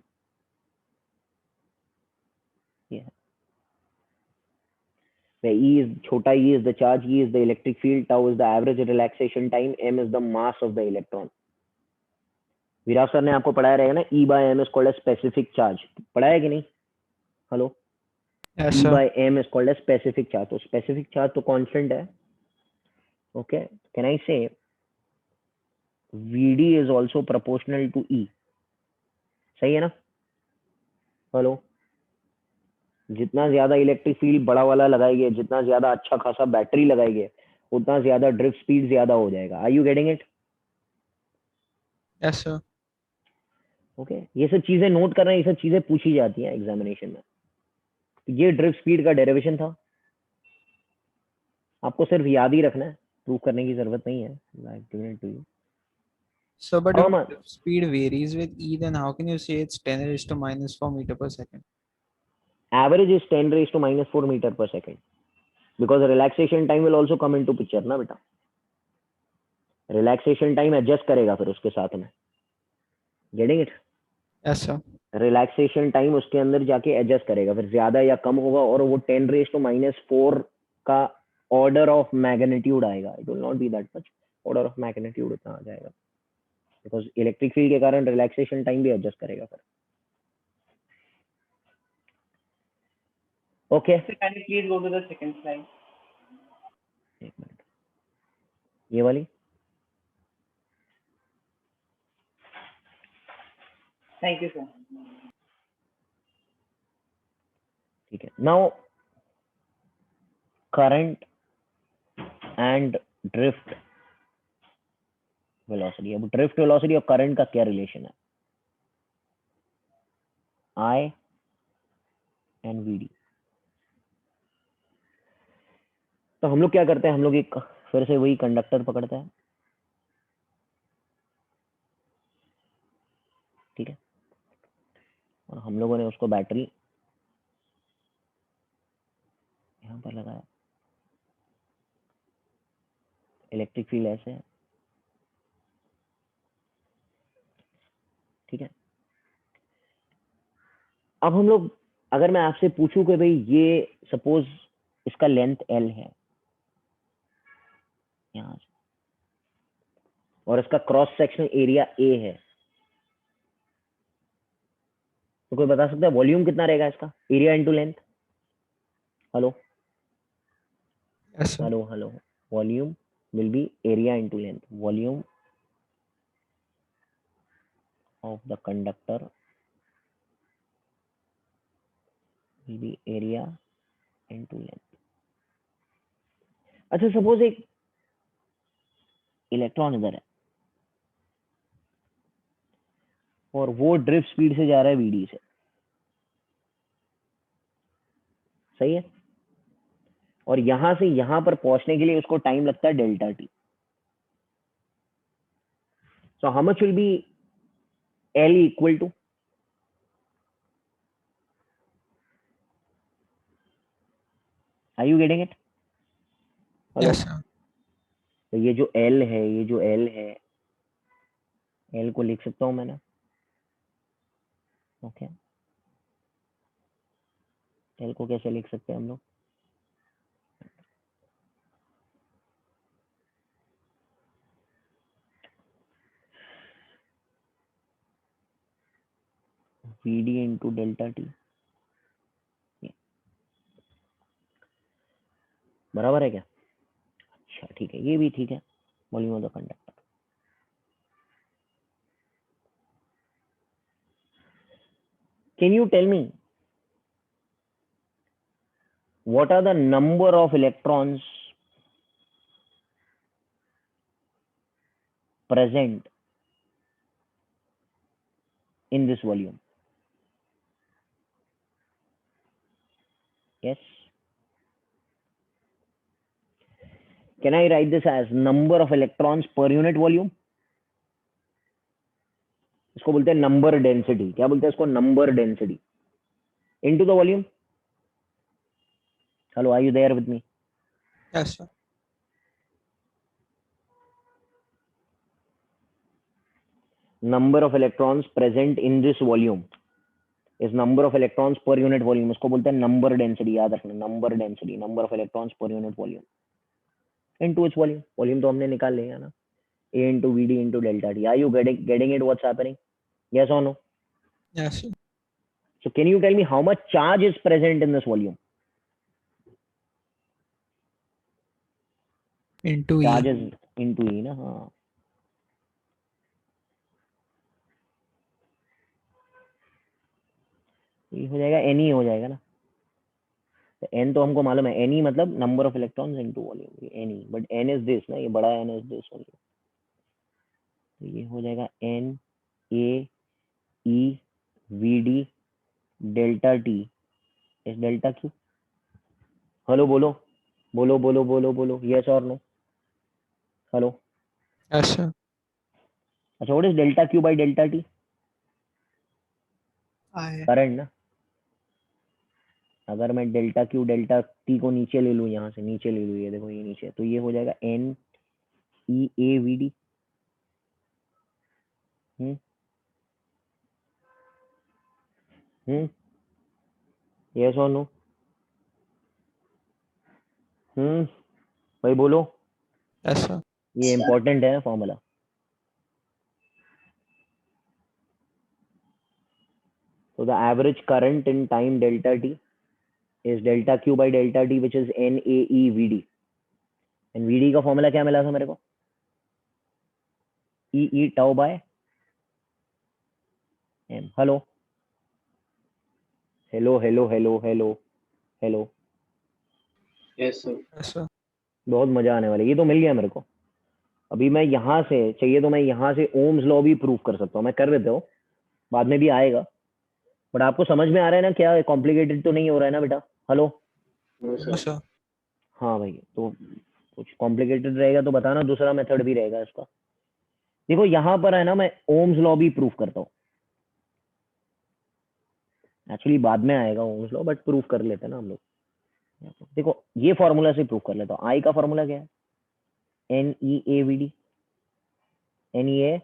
where E is छोटा e is the charge, E is the electric field, tau is the average relaxation time, m is the mass of the electron. Virat sir ने आपको पढ़ाया रहेगा ना, E by m is called as specific charge। पढ़ाया कि नहीं? Hello? Yes, E sir. by m is called as specific charge। तो specific charge तो constant है। Okay, can I say Vd is also proportional to E? सही है ना? Hello? जितना ज्यादा इलेक्ट्रिक फील्ड बड़ा वाला लगाएंगे, जितना ज्यादा अच्छा खासा बैटरी लगाएंगे, उतना ज्यादा ड्रिफ्ट स्पीड ज्यादा हो जाएगा। Are you getting it? Yes, sir. Okay, ये सब चीजें नोट कर रहे हैं, ये सब चीजें पूछी जाती हैं एग्जामिनेशन में। तो ये ड्रिफ्ट स्पीड का डेरिवेशन था, आपको सिर्फ याद ही रखना है, प्रूव करने की जरूरत नहीं है। So, but अब if हम speed varies with E, then how can you say it's 10 raised to minus 4 meter per second? Average is 10 raised to minus 4 metre per second, because relaxation time will also come into picture ना बेटा। Relaxation time adjust करेगा फिर उसके साथ में। Getting it? Yes, sir. Relaxation time उसके अंदर जाके एडजस्ट करेगा, फिर ज्यादा या कम होगा, और वो 10 raised to minus 4 का ऑर्डर ऑफ मैग्नीट्यूड आएगा। It will not be that much, order of magnitude उतना आ जाएगा, बिकॉज इलेक्ट्रिक फील्ड के कारण रिलैक्सेशन टाइम भी एडजस्ट करेगा फिर। Okay, So can you please go to the second slide? एक मिनट, ये वाली। Thank you, sir. ठीक है, now current and drift velocity. अब ड्रिफ्ट वेलोसिटी और करंट का क्या रिलेशन है? आई एंड वी डी। तो हम लोग क्या करते हैं, हम लोग एक फिर से वही कंडक्टर पकड़ते हैं, ठीक है, और हम लोगों ने उसको बैटरी यहाँ पर लगाया, इलेक्ट्रिक फील्ड ऐसे है, ठीक है। अब हम लोग, अगर मैं आपसे पूछूं कि भाई ये सपोज इसका लेंथ L है यहाँ से, और इसका क्रॉस सेक्शनल एरिया A है, तो कोई बता सकता है वॉल्यूम कितना रहेगा इसका? Area into length. Hello Yes, sir. Hello hello, volume will be area into length. Volume of the conductor will be area into length. अच्छा सपोज एक इलेक्ट्रॉन इधर है और वो ड्रिफ्ट स्पीड से जा रहा है वीडी से, सही है, और यहां से यहां पर पहुंचने के लिए उसको टाइम लगता है delta T. So how much will be L equal to, are you getting it? Hello, Yes, sir. तो ये जो एल है, ये जो एल है, एल को लिख सकता हूं मैंने, ओके. एल को कैसे लिख सकते हैं हम लोग? V D into delta T, बराबर है क्या? अच्छा ठीक है, ये भी ठीक है. Volume of the conductor. Can you tell me what are the number of electrons present in this volume? Yes. Can I write this as number of electrons per unit volume? इसको बोलते हैं नंबर डेंसिटी. क्या बोलते हैं इसको? Number density into the volume. Hello, are you there with me? Yes, sir. Number of electrons present in this volume is number of electrons per unit volume. इसको बोलते हैं नंबर डेंसिटी. याद रखना, number density, number of electrons per unit volume into its volume. Volume तो हमने निकाल लिया ना, A into VD into delta T. Are you getting it? What's happening? Yes or no? Yes, sir. So can you tell me how much charge is present in this volume? Into Charge E. is into E ना. हाँ, ये हो जाएगा N ही हो जाएगा ना. तो N तो हमको मालूम है, N मतलब number of electrons into volume, N he, but N is this ना, ये बड़ा N इज दिस ओनली. तो ये हो जाएगा N A E V D delta T is delta Q. Hello बोलो, बोलो बोलो बोलो बोलो, यस और नो? हेलो. Yes, sir. अच्छा, what is delta Q by delta T? I. Current ना. अगर मैं डेल्टा Q डेल्टा T को नीचे ले लूँ, यहाँ से नीचे ले लूँ, ये देखो ये नीचे, तो ये हो जाएगा N E A V D. Yes और नो? भाई बोलो, Yes, sir. ये इंपॉर्टेंट है formula. So the average current in time delta T is delta Q by delta T, which is NAEVD. And VD का फॉर्मूला क्या मिला था मेरे को? E tau by M. Hello hello hello hello hello hello. Yes, sir. Yes, sir. बहुत मजा आने वाला है. ये तो मिल गया मेरे को. अभी मैं यहाँ से चाहिए तो मैं यहाँ से ओम्स लॉ भी प्रूव कर सकता हूँ. मैं कर देता हूँ, बाद में भी आएगा. बट आपको समझ में आ रहा है ना, क्या कॉम्प्लिकेटेड तो नहीं हो रहा है ना बेटा? Hello. No, No, sir. sir. हाँ भाई, तो कुछ कॉम्प्लिकेटेड रहेगा तो बताना, दूसरा मेथड भी रहेगा इसका. देखो यहाँ पर है ना, मैं ओम्स लॉ भी प्रूफ करता हूँ. एक्चुअली बाद में आएगा ओम्स लॉ, बट प्रूफ कर लेते हैं ना हम लोग. देखो ये फॉर्मूला से प्रूफ कर लेता हूँ. आई का फॉर्मूला क्या है? N E A V D. N E A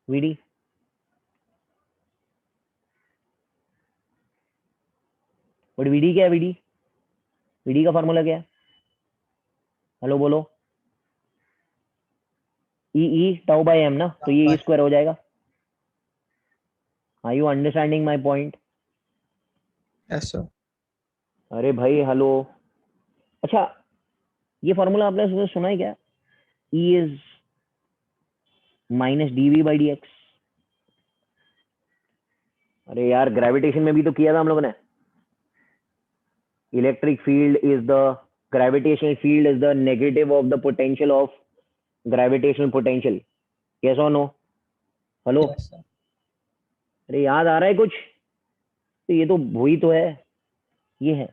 V D. But VD क्या है? वीडी, वीडी का फॉर्मूला क्या है? हेलो बोलो. ई टाउ बाय एम ना, तो ये ई स्क्वायर हो जाएगा. Are you understanding my point? Yes, sir. अरे भाई हेलो. अच्छा, ये फॉर्मूला आपने सुना है क्या? E is minus D V by D X. अरे यार, ग्रेविटेशन में भी तो किया था हम लोगों ने. Electric field is the gravitational field is the negative of the potential of gravitational potential. Yes or no? Hello, Yes, sir. अरे याद आ रहा है कुछ? तो ये तो वही तो है, ये है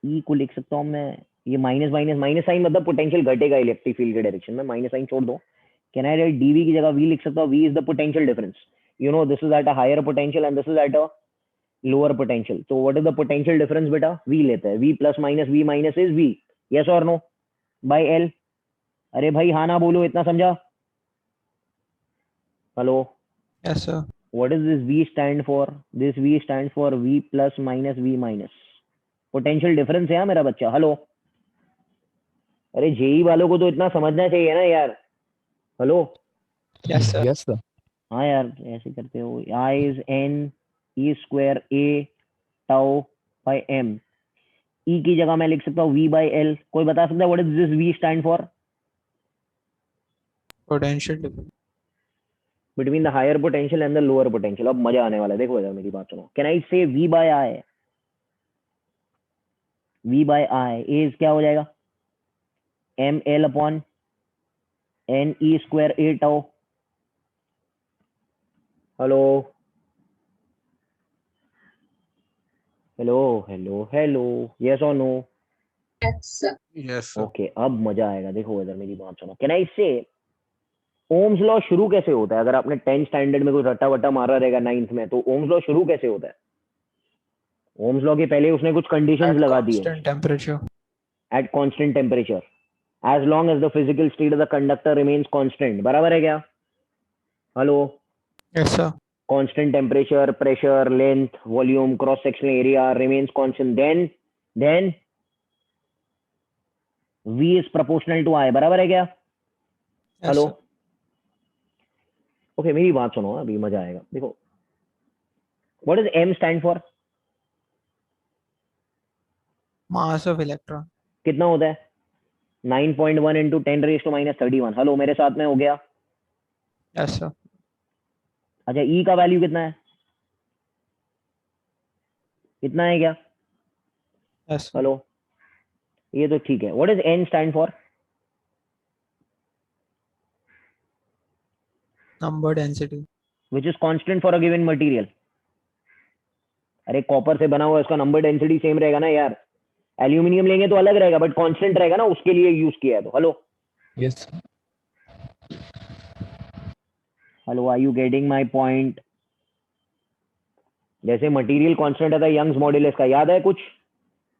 ई को लिख सकता हूँ मैं, ये माइनस माइनस माइनस साइन मतलब पोटेंशियल घटेगा इलेक्ट्रिक फील्ड के डायरेक्शन में, माइनस साइन छोड़ दो. कैन आई राइट डीवी की जगह वी लिख सकता हूँ? V is the potential difference. You know this is at a higher potential and this is at a lower potential. तो what is the potential difference बेटा? V लेते हैं. V plus minus V minus is V. Yes और no? By L. अरे भाई हाँ ना बोलो, इतना समझा? Hello, Yes, sir. what does this V stand for? This V stands for V plus minus V minus. Potential difference है मेरा बच्चा. हेलो, अरे जेई वालों को तो इतना समझना चाहिए ना यार. Hello, Yes, sir. Yes, sir. हाँ यार ऐसे करते हो. I is N E square A tau by M. E की जगह मैं लिख सकता हूँ वी बाई एल. कोई बता सकता है what is this V stand for? Potential difference. Between the higher potential and the lower potential. अब मजा आने वाला है, देखो यार मेरी बात सुनो. Can I say V by I? V by I is क्या हो जाएगा? M L upon N E square A tau. Hello hello hello hello, yes और no? Yes, sir. Yes, sir. Okay, अब मजा आएगा. देखो इधर मेरी बात सुनो. कैन आई से ओम्स लॉ शुरू कैसे होता है? अगर आपने 10th स्टैंडर्ड में कुछ रट्टा वट्टा मारा रहेगा 9th में, तो ओम्स लॉ शुरू कैसे होता है? ओम्स लॉ के पहले उसने कुछ कंडीशंस At लगा दिए. constant temperature. At constant temperature as long as the physical state of the conductor remains constant. बराबर है क्या? Hello, Yes, sir. Constant temperature, pressure, length, volume, cross sectional area remains constant. Then V is proportional to I. बराबर है क्या? Yes, hello, sir. Okay मेरी बात सुनो, अभी मजा आएगा. देखो what is M stand for? Mass of electron. कितना होता है? 9.1 इंटू 10⁻⁻31. हेलो, मेरे साथ में हो गया? Yes, sir. अच्छा, E का वैल्यू कितना है? कितना है क्या? Yes, sir. हेलो, ये तो ठीक है. What is N stand for? Number density. Which is constant for a given material. अरे कॉपर से बना हुआ, इसका नंबर डेंसिटी सेम रहेगा ना यार. एल्यूमिनियम लेंगे तो अलग रहेगा, बट कांस्टेंट रहेगा ना, उसके लिए यूज किया है. तो hello Yes, sir. Hello, are you getting my point? जैसे मटेरियल कांस्टेंट रहता है यंग्स मॉड्यूलस का, याद है कुछ?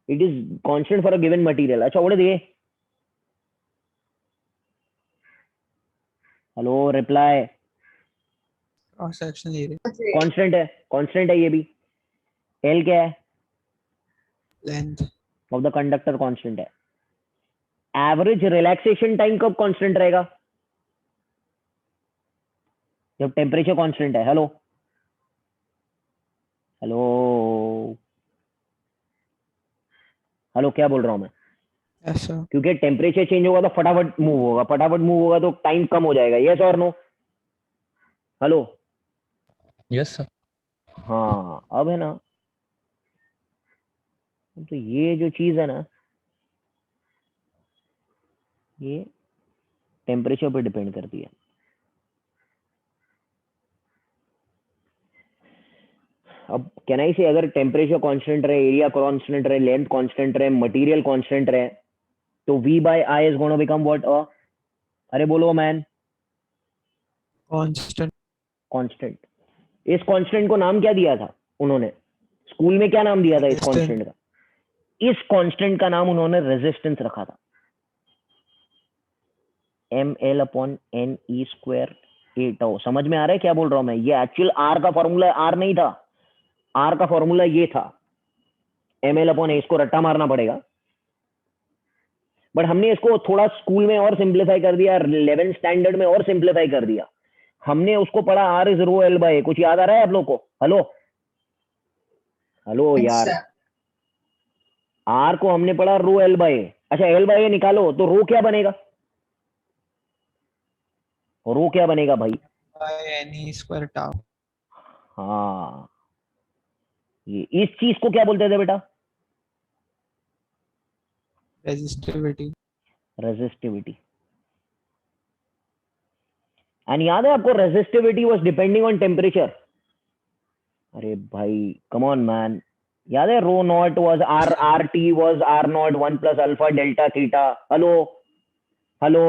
It is constant for a given material. अच्छा, व्हाट इज ये? Hello, reply. Cross sectional area. Constant है, कांस्टेंट है ये भी. एल क्या है? Length. Of the conductor constant है. एवरेज रिलैक्सेशन टाइम कब कांस्टेंट रहेगा? जब टेम्परेचर कांस्टेंट है. हेलो हेलो हेलो, क्या बोल रहा हूं मैं? Yes, sir. क्योंकि टेम्परेचर चेंज होगा तो फटाफट मूव होगा, फटाफट मूव होगा तो टाइम कम हो जाएगा. यस और नो? Hello, Yes, sir. हाँ अब है ना. तो ये जो चीज है ना, ये टेम्परेचर पर डिपेंड करती है. अब कैन आई से अगर टेम्परेचर कांस्टेंट रहे, एरिया कांस्टेंट रहे, लेंथ कांस्टेंट रहे, मटेरियल कांस्टेंट रहे, तो V by I is going to become what? अरे बोलो मैन. Constant. कांस्टेंट. इस कांस्टेंट को नाम क्या दिया था उन्होंने? स्कूल में क्या नाम दिया था इस Resistance. कांस्टेंट का? इस कांस्टेंट का नाम उन्होंने रेजिस्टेंस रखा था. ml upon N E square A tau. समझ में आ रहा है क्या बोल रहा हूं मैं? ये एक्चुअल आर का फॉर्मूला, आर नहीं था. आर का फॉर्मूला ये था ml अपॉन ए. इसको रट्टा मारना पड़ेगा, बट हमने इसको थोड़ा स्कूल में और सिंप्लीफाई कर दिया, 11th स्टैंडर्ड में और सिंप्लीफाई कर दिया. हमने उसको पढ़ा R is rho L by. कुछ याद आ रहा है आप लोग को? हेलो हेलो Yes, यार, sir. आर को हमने पढ़ा रो एल बाय. अच्छा, एल बाय निकालो तो रो क्या बनेगा? रो क्या बनेगा भाई? By any square tau. हाँ, ये इस चीज को क्या बोलते थे बेटा? resistivity. रेजिस्टिविटी। एंड याद है आपको resistivity was depending on temperature. अरे भाई कम ऑन मैन, याद है rho not was R, R T was R not 1 plus alpha delta theta. Hello hello,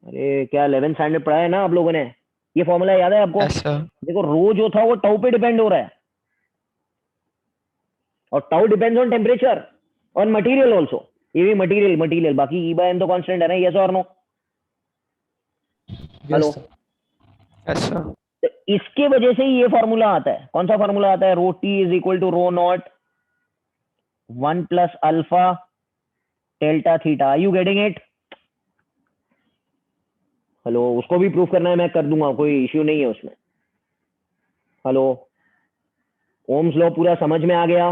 अरे क्या 11th स्टैंडर्ड पढ़ा है ना आप लोगों ने? ये फॉर्मूला याद है आपको? Yes, sir. देखो रो जो था वो टाउ पे डिपेंड हो रहा है, और टाउ डिपेंड्स ऑन टेम्परेचर और मटेरियल आल्सो। ये भी मटेरियल मटेरियल, बाकी ई बाय एन तो कांस्टेंट है ना, यस और no? Hello, Yes, sir. Yes, sir. तो इसके वजह से ही ये फॉर्मूला आता है। कौन सा फॉर्मूला आता है? Rho T is equal to rho naught 1 plus alpha delta theta. Are you getting it? Hello, उसको भी प्रूफ करना है, मैं कर दूंगा, कोई इश्यू नहीं है उसमें। हेलो, ओम्स लॉ पूरा समझ में आ गया?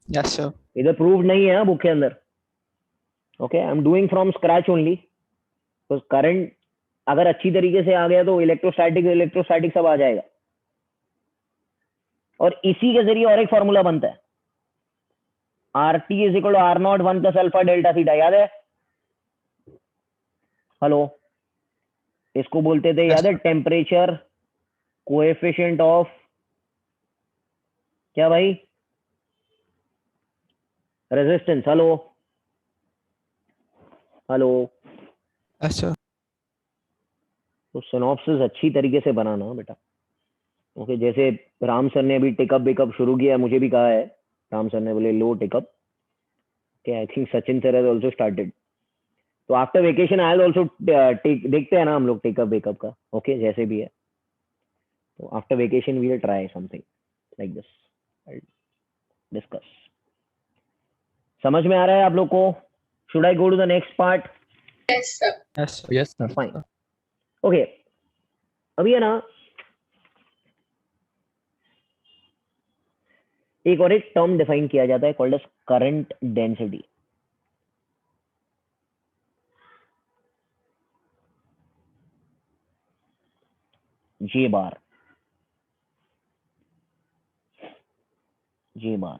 Yes, sir. इधर प्रूव नहीं है बुक के अंदर। Okay, I am doing from scratch only. तो करंट अगर अच्छी तरीके से आ गया तो इलेक्ट्रोस्टैटिक इलेक्ट्रोस्टैटिक सब आ जाएगा। और इसी के जरिए और एक फॉर्मूला बनता है, R T is equal to R not 1 plus alpha delta theta. याद है? हेलो, इसको बोलते थे, Yes, याद है, sir. टेम्परेचर कोएफिशिएंट ऑफ क्या भाई? Resistance. Hello hello. Yes, sir. तो सिनॉप्सिस अच्छी तरीके से बनाना बेटा। ओके, जैसे राम सर ने अभी टेकअप बेकअप शुरू किया, मुझे भी कहा है, राम सर ने बोले लो take up. okay, I think Sachin sir has also started. तो after vacation I will also take, देखते हैं ना हम लोग टेकअप बेकअप का। ओके, जैसे भी है, तो after vacation we will try something like this, discuss. समझ में आ रहा है आप लोग को? Should I go to the next part? Yes, sir. Yes, sir. Fine. Okay, अभी है ना एक और एक टर्म डिफाइन किया जाता है कॉल्ड एज करंट डेंसिटी। जे बार, जे बार।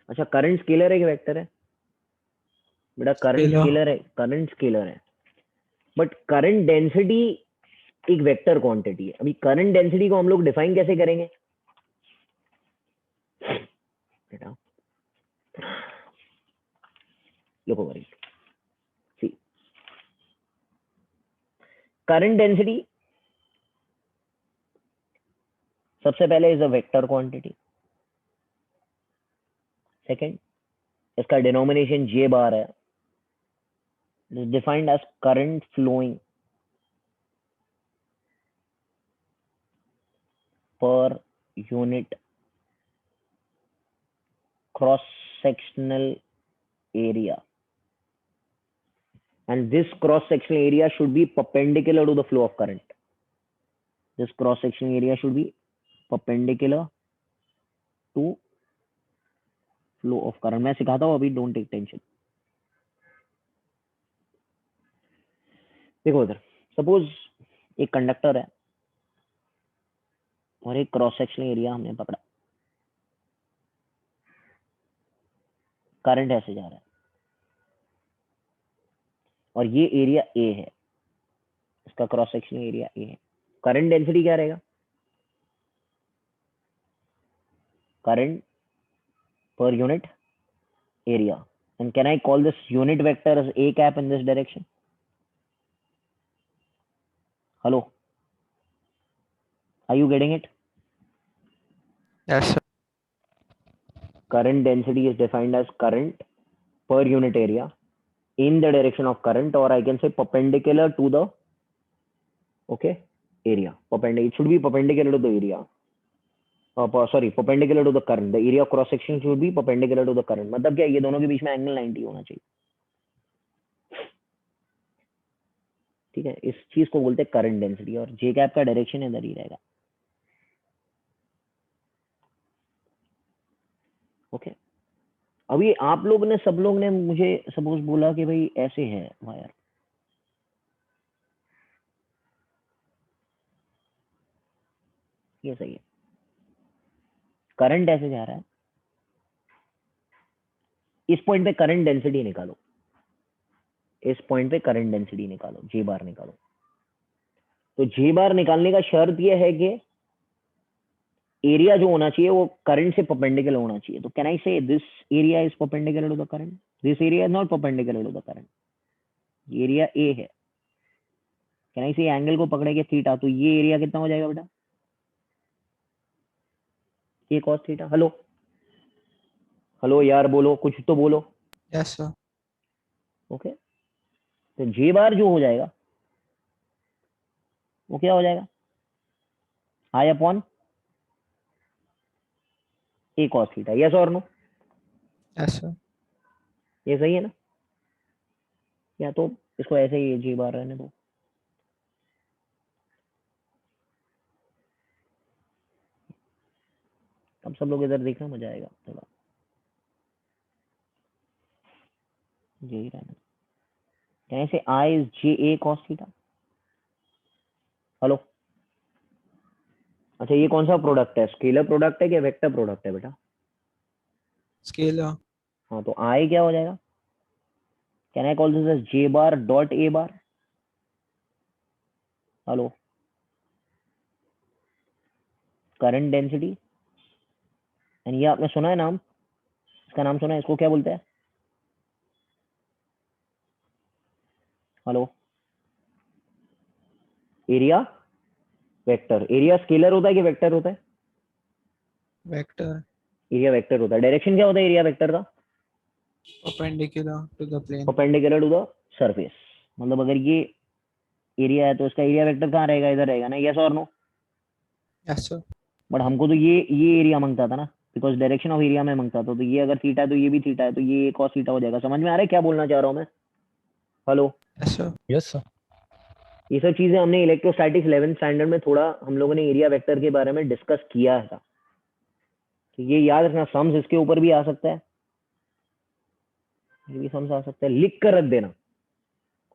अच्छा, करंट स्केलर है कि वेक्टर है? बेटा करंट Scalar. स्केलर है, करंट स्केलर है, बट करंट डेंसिटी एक वेक्टर क्वांटिटी है। अभी करंट डेंसिटी को हम लोग डिफाइन कैसे करेंगे बेटा? Look over it, see, current density सबसे पहले is a vector quantity. Second, इसका डिनोमिनेशन जे बार है, is defined as current flowing per unit cross sectional area, and this cross sectional area should be perpendicular to the flow of current. This cross sectional area should be perpendicular to flow of current. मैं सिखाता हूँ अभी, don't take tension. देखो इधर, suppose एक conductor है और एक क्रॉस सेक्शनल एरिया हमने पकड़ा, करंट ऐसे जा रहा है और ये एरिया ए है, इसका क्रॉस सेक्शनल एरिया ए है। करंट डेंसिटी क्या रहेगा? Current per unit area. And can I call this unit vector as a cap in this direction? Hello, are you getting it? Yes, sir. Current density is defined as current per unit area in the direction of current, or I can say perpendicular to the, okay, area. Perpendicular, it should be perpendicular to the area. Sorry, perpendicular to the current. The area of cross section should be perpendicular to the current. मतलब क्या, ये दोनों के बीच में angle 90 होना चाहिए। ठीक है, इस चीज को बोलते हैं करंट डेंसिटी, और जे कैप का डायरेक्शन इधर ही रहेगा। ओके, अभी आप लोग ने, सब लोग ने मुझे सपोज बोला कि भाई ऐसे है वायर, ये सही है, करंट ऐसे जा रहा है, इस पॉइंट पे करंट डेंसिटी निकालो, इस पॉइंट पे करंट डेंसिटी निकालो, जे बार निकालो। तो जे बार निकालने का शर्त यह है कि एरिया जो होना चाहिए वो करंट से परपेंडिकुलर होना चाहिए। तो can I say this area is perpendicular to the current, this area is not perpendicular to the current, area A है। कैन आई से एंगल को पकड़े के थीटा, तो ये एरिया कितना हो जाएगा बेटा, ये कॉस थीटा। हेलो हेलो यार बोलो, कुछ तो बोलो। Yes, sir. ओके, तो जे बार जो हो जाएगा वो क्या हो जाएगा, आई अपॉन ए कॉस थीटा। यस और नो, Yes, sir. ये सही है ना? या तो इसको ऐसे ही जे बार रहने दो। अब सब लोग इधर देखना, मजा आएगा थोड़ा, जे ही रहने दो। कैसे I is J A cos theta. Hello, अच्छा ये कौन सा प्रोडक्ट है, स्केलर प्रोडक्ट है क्या वेक्टर प्रोडक्ट है बेटा? Scalar. हाँ, तो आई क्या हो जाएगा, can I call this as J bar dot A bar. Hello, current density, and ये आपने सुना है नाम, इसका नाम सुना है, इसको क्या बोलते हैं? Hello, area vector. Area scalar होता है कि वेक्टर होता है? Vector. एरिया वेक्टर होता है। डायरेक्शन क्या होता है एरिया वेक्टर का? Perpendicular to the plane. Perpendicular to the surface. मतलब अगर ये एरिया है तो इसका एरिया वेक्टर कहाँ रहेगा, इधर रहेगा ना। यस और नो? Yes, sir. बट हमको तो ये एरिया मांगता था ना, बिकॉज डायरेक्शन ऑफ एरिया में मांगता था। तो ये अगर थीटा है तो ये भी थीटा है, तो ये कॉस थीटा हो जाएगा। समझ में आ रहा है क्या बोलना चाह रहा हूँ मैं? Hello, Yes, sir. Yes, sir. ये सब चीजें हमने इलेक्ट्रोस्टैटिक्स 11th स्टैंडर्ड में थोड़ा हम लोगों ने एरिया वेक्टर के बारे में डिस्कस किया था। तो ये याद रखना, सम्स इसके ऊपर भी आ सकता है, ये भी सम्स आ सकता है। लिख कर रख देना,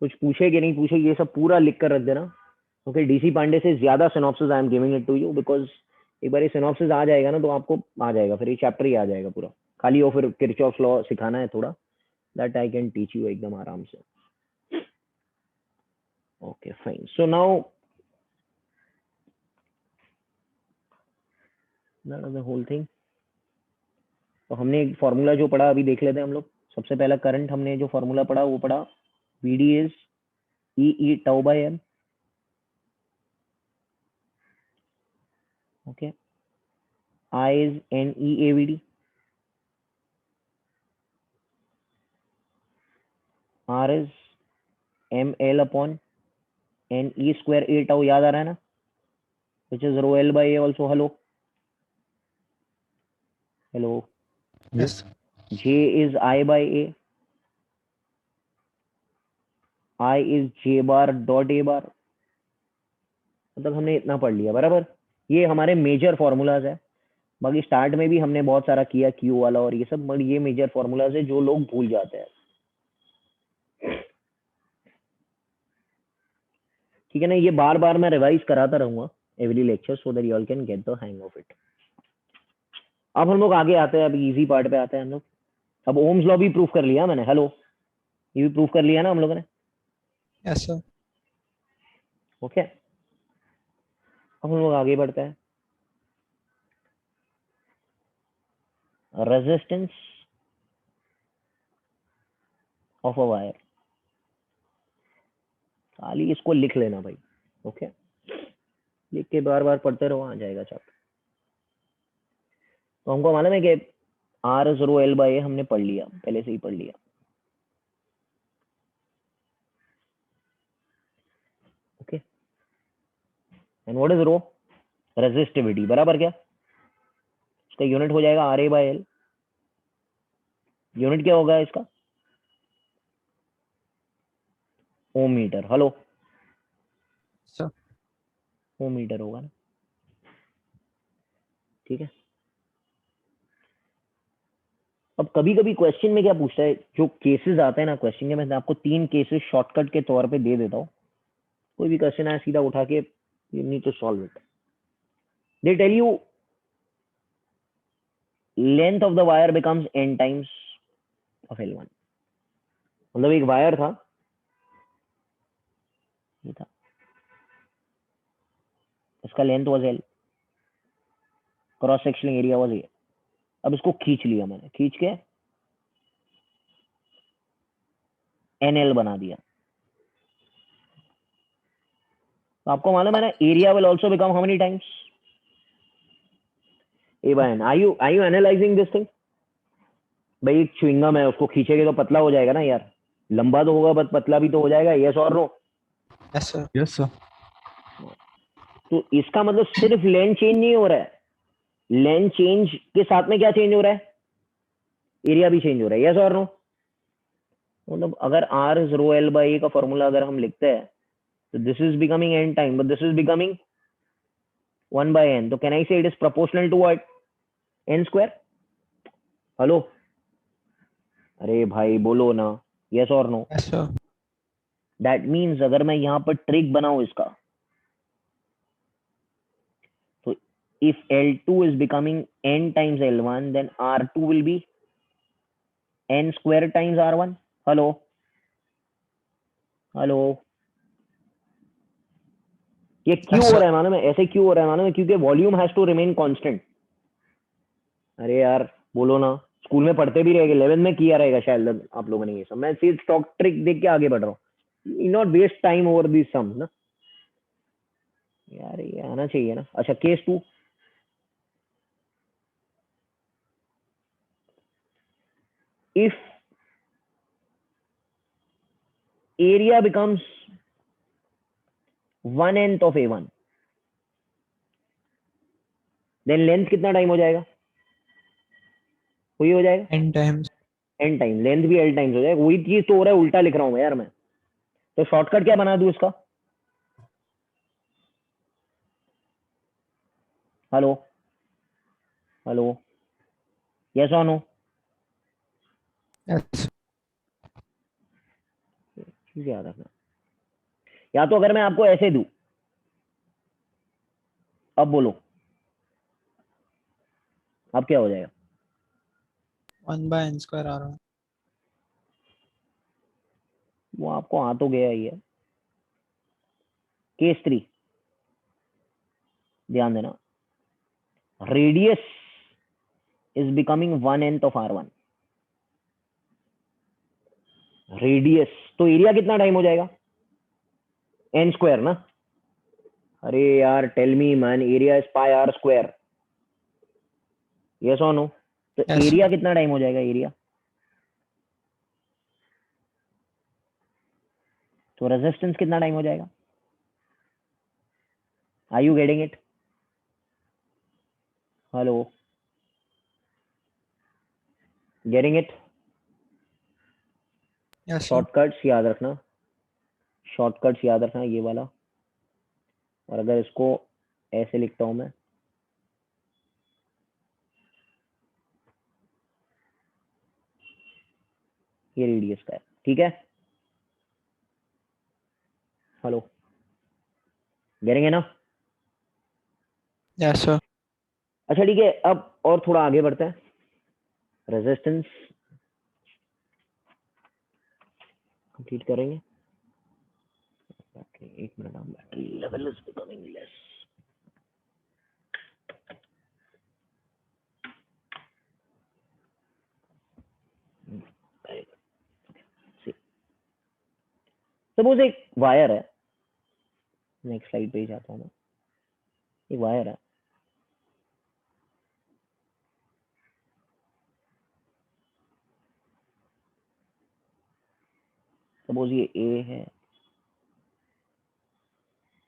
कुछ पूछे कि नहीं पूछे ये सब पूरा लिख कर रख देना। ओके, डीसी पांडे से ज्यादा synopsis I am giving it to you, because एक बार ये सिनॉप्सिस आ जाएगा ना तो आपको आ जाएगा, फिर ये चैप्टर ही आ जाएगा पूरा। खाली वो फिर किरचॉफ लॉ सिखाना है थोड़ा, that I can teach you एकदम आराम से। Okay fine, so now that is the whole thing. तो हमने एक फॉर्मूला जो पढ़ा अभी देख लेते हैं हम लोग। सबसे पहला करंट हमने जो फॉर्मूला पढ़ा वो पढ़ा, V D is E tau by M. Okay, I is N E A V D, R is M L upon N E square A tau, याद आ रहा है ना, which is rho L by A also. Hello hello, Yes. J is I by A, I is J bar dot A bar. मतलब हमने इतना पढ़ लिया बराबर। ये हमारे मेजर फॉर्मूलाज है, बाकी स्टार्ट में भी हमने बहुत सारा किया क्यू वाला और ये सब, मगर ये मेजर फॉर्मूलाज है जो लोग भूल जाते हैं। ठीक है ना, ये बार बार मैं रिवाइज कराता रहूंगा every lecture, so that you all can get the hang of it. अब हम लोग आगे आते हैं, अब इजी पार्ट पे आते हैं हम लोग। अब ओम्स लॉ भी प्रूफ कर लिया मैंने। हेलो, ये भी प्रूफ कर लिया ना हम लोगों ने। Yes, sir. ओके, अब हम लोग आगे बढ़ते हैं। रेजिस्टेंस ऑफ अ वायर, खाली इसको लिख लेना भाई। ओके, लिख के बार बार पढ़ते रहो, आ जाएगा चैप्टर। तो हमको मालूम है कि R is rho L by A, हमने पढ़ लिया, पहले से ही पढ़ लिया। Okay, and what is rho? Resistivity, बराबर क्या? इसका यूनिट हो जाएगा R A by L. Unit क्या होगा इसका? Ohm metre. Hello, Sir. Ohm metre होगा ना, ठीक है। अब कभी कभी क्वेश्चन में क्या पूछता है, जो केसेस आते हैं ना क्वेश्चन के, मैं आपको 3 केसेस शॉर्टकट के तौर पे दे देता हूँ। कोई भी क्वेश्चन आए सीधा उठा के you need to solve it. They tell you length of the wire becomes n times of L1, मतलब एक वायर था, ये था, इसका length was L, cross sectional area was A। अब इसको खींच लिया मैंने, खींच के NL बना दिया। तो आपको मालूम है ना, area will also become how many times A by N। Are you analysing this thing? भाई एक च्युइंगम है, उसको खींचेगे तो पतला हो जाएगा ना यार, लंबा तो होगा बट पतला भी तो हो जाएगा, यस और no? Yes, sir. Yes, sir. तो इसका मतलब सिर्फ लेंथ चेंज नहीं हो रहा है, लेंथ चेंज के साथ में क्या चेंज हो रहा है? एरिया भी चेंज हो रहा है, यस और नो? मतलब अगर R is rho L by A का फॉर्मूला अगर हम लिखते हैं, तो this is becoming N time, but this is becoming 1 by N। तो can I say it is proportional to what? N square. Hello, अरे भाई बोलो ना, यस और no? Yes, sir. That means अगर मैं यहाँ पर ट्रिक बनाऊं इसका, तो if L2 is becoming N times L1, then R2 will be N square times R1। Hello hello, ये क्यों Yes, हो sir. रहा है मालूम है? ऐसे क्यों हो रहा है मालूम है? क्योंकि volume has to remain constant. अरे यार बोलो ना, स्कूल में पढ़ते भी रहेगा, 11 में किया रहेगा शायद आप लोगों ने ये सब। मैं सिर्फ स्टॉक ट्रिक देख के आगे बढ़ रहा हूँ, not waste time over this sum ना यार, ये आना चाहिए ना। अच्छा, case 2, if area becomes 1/n of A1, then length कितना टाइम हो जाएगा? वही हो जाएगा N times. n time, length भी l टाइम्स हो जाएगा। वही चीज तो हो रहा है, उल्टा लिख रहा हूँ यार मैं। तो शॉर्टकट क्या बना दूं इसका? हेलो हेलो, यस और नो? Yes. चीज याद रखना। या तो अगर मैं आपको ऐसे दूं, अब बोलो, अब क्या हो जाएगा? 1 by N square R1. वो आपको आ तो गया ही है। केस 3, ध्यान देना, radius is becoming 1/n of R1। Radius, तो एरिया कितना टाइम हो जाएगा? n स्क्वायर ना। अरे यार tell me man, area is pi R square, yes और नो? तो Yes, sir. एरिया कितना टाइम हो जाएगा? एरिया, तो रेजिस्टेंस कितना टाइम हो जाएगा? Are you getting it? Hello, getting it? Yes, sir. Shortcuts याद रखना, शॉर्टकट्स याद रखना, ये वाला। और अगर इसको ऐसे लिखता हूं मैं, ये रेडियस का है, ठीक है? हेलो, गेटिंग है ना? Yes, sir. अच्छा ठीक है, अब और थोड़ा आगे बढ़ते हैं। रेजिस्टेंस कंप्लीट करेंगे। बैटरी, एक minute, battery level is becoming less. Suppose एक वायर है, नेक्स्ट स्लाइड पे ही जाता हूँ मैं। एक वायर है, सपोज ये A है,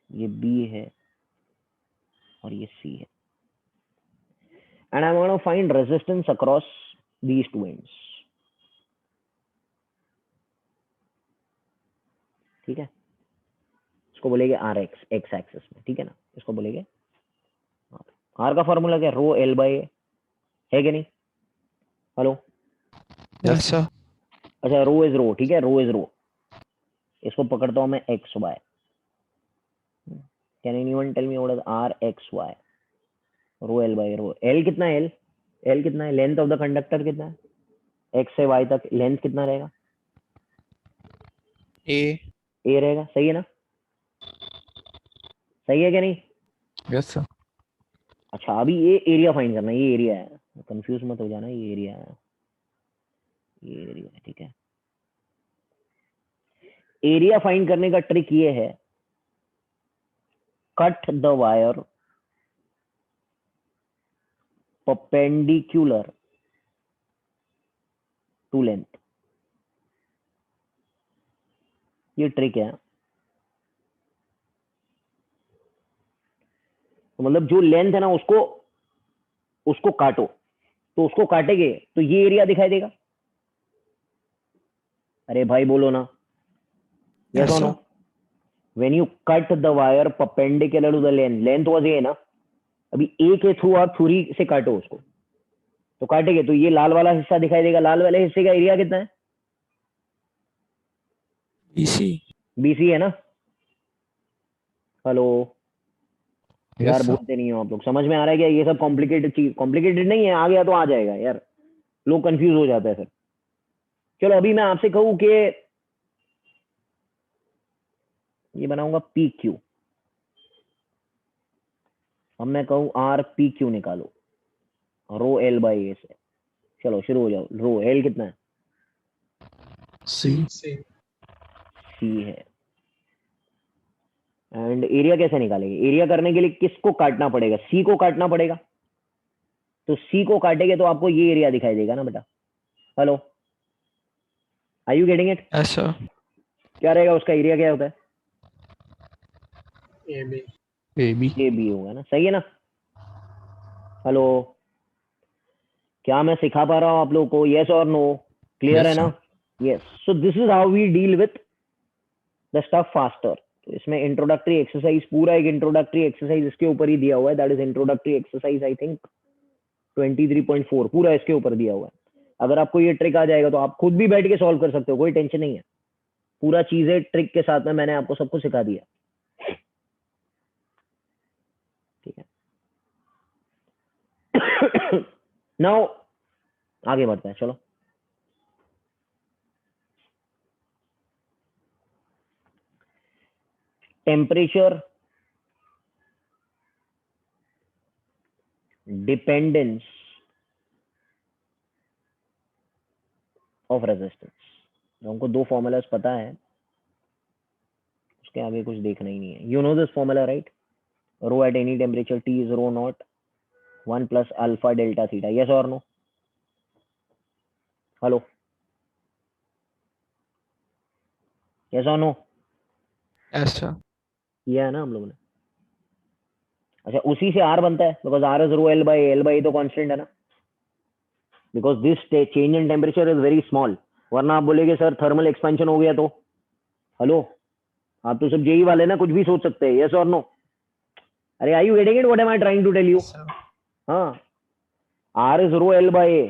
ये B है, और ये C है, and I want to find resistance across these two ends। ठीक है, इसको बोलेंगे RX, एक्स एक्सिस में, ठीक है ना? इसको बोलेंगे R का फॉर्मूला क्या? रो L बाई A है कि नहीं? Hello, Yes, sir. अच्छा, रो इज रो, ठीक है, रो इज रो। इसको पकड़ता हूं मैं X Y. Can anyone tell me what is R X Y? Rho L by rho. L कितना है? L कितना है? लेंथ ऑफ द कंडक्टर कितना है? x से y तक लेंथ कितना रहेगा? A. a रहेगा, सही है ना? सही है क्या नहीं? Yes, sir. अच्छा अभी ये एरिया फाइंड करना है, ये एरिया है, कंफ्यूज मत हो जाना, ये एरिया है, ये एरिया है, ठीक है। एरिया फाइंड करने का ट्रिक ये है, cut the wire perpendicular to length, ये ट्रिक है। तो मतलब जो लेंथ है ना उसको उसको काटो, तो उसको काटेंगे तो ये एरिया दिखाई देगा। अरे भाई बोलो ना, yes Yes, or sir. no? When you cut the wire perpendicular to the length was a ना, अभी ए के थ्रू आप छुरी से काटो उसको, तो काटेंगे तो ये लाल वाला हिस्सा दिखाई देगा। लाल वाले हिस्से का एरिया कितना है? BC. बीसी है ना? हेलो यार, Yes, sir. बोलते नहीं हो आप लोग। समझ में आ रहा है क्या? ये सब कॉम्प्लिकेटेड चीज, कॉम्प्लिकेटेड नहीं है, आ गया तो आ जाएगा यार, लोग कंफ्यूज हो जाते हैं फिर। चलो अभी मैं आपसे कहूं कि ये बनाऊंगा पी क्यू, अब मैं कहूं आर पी क्यू निकालो रो एल बाई ए से। चलो शुरू हो जाओ। रो एल कितना है? C. C. सी है। एंड एरिया कैसे निकालेंगे? एरिया करने के लिए किसको काटना पड़ेगा? सी को काटना पड़ेगा। तो सी को काटेंगे तो आपको ये एरिया दिखाई देगा ना बेटा। Hello, are you getting it? Yes, sir. क्या रहेगा उसका एरिया? क्या होता है? AB. AB. ए बी होगा ना, सही है ना? हेलो, क्या मैं सिखा पा रहा हूँ आप लोगों को? यस और नो? क्लियर Yes, है ना? sir. Yes. So this is how we deal with the stuff faster. तो इसमें इंट्रोडक्टरी एक्सरसाइज, पूरा एक इंट्रोडक्टरी एक्सरसाइज इसके ऊपर ही दिया हुआ है। That is introductory exercise I think 23.4, पूरा इसके ऊपर दिया हुआ है। अगर आपको ये ट्रिक आ जाएगा तो आप खुद भी बैठ के सॉल्व कर सकते हो, कोई टेंशन नहीं है। पूरा चीजें ट्रिक के साथ में मैंने आपको सब कुछ सिखा दिया, ठीक है। नाउ आगे बढ़ते हैं, चलो। Temperature dependence of resistance. हमको दो फॉर्मूलाज पता है, उसके आगे कुछ देखना ही नहीं है। You know this formula right? Rho at any temperature T is rho naught 1 plus alpha delta theta. Yes और नो? हेलो, यस और नो? Yes, sir. किया है ना हम लोगों ने? अच्छा, उसी से आर बनता है, because R is rho L by तो कांस्टेंट है ना, because this change in temperature is very small. वरना आप बोलेगे सर थर्मल एक्सपेंशन हो गया तो। हेलो, आप तो सब जेई वाले ना, कुछ भी सोच सकते हैं। यस और नो? अरे are you getting it? What am I trying to tell you? Yes, sir. हाँ, R is rho L by A.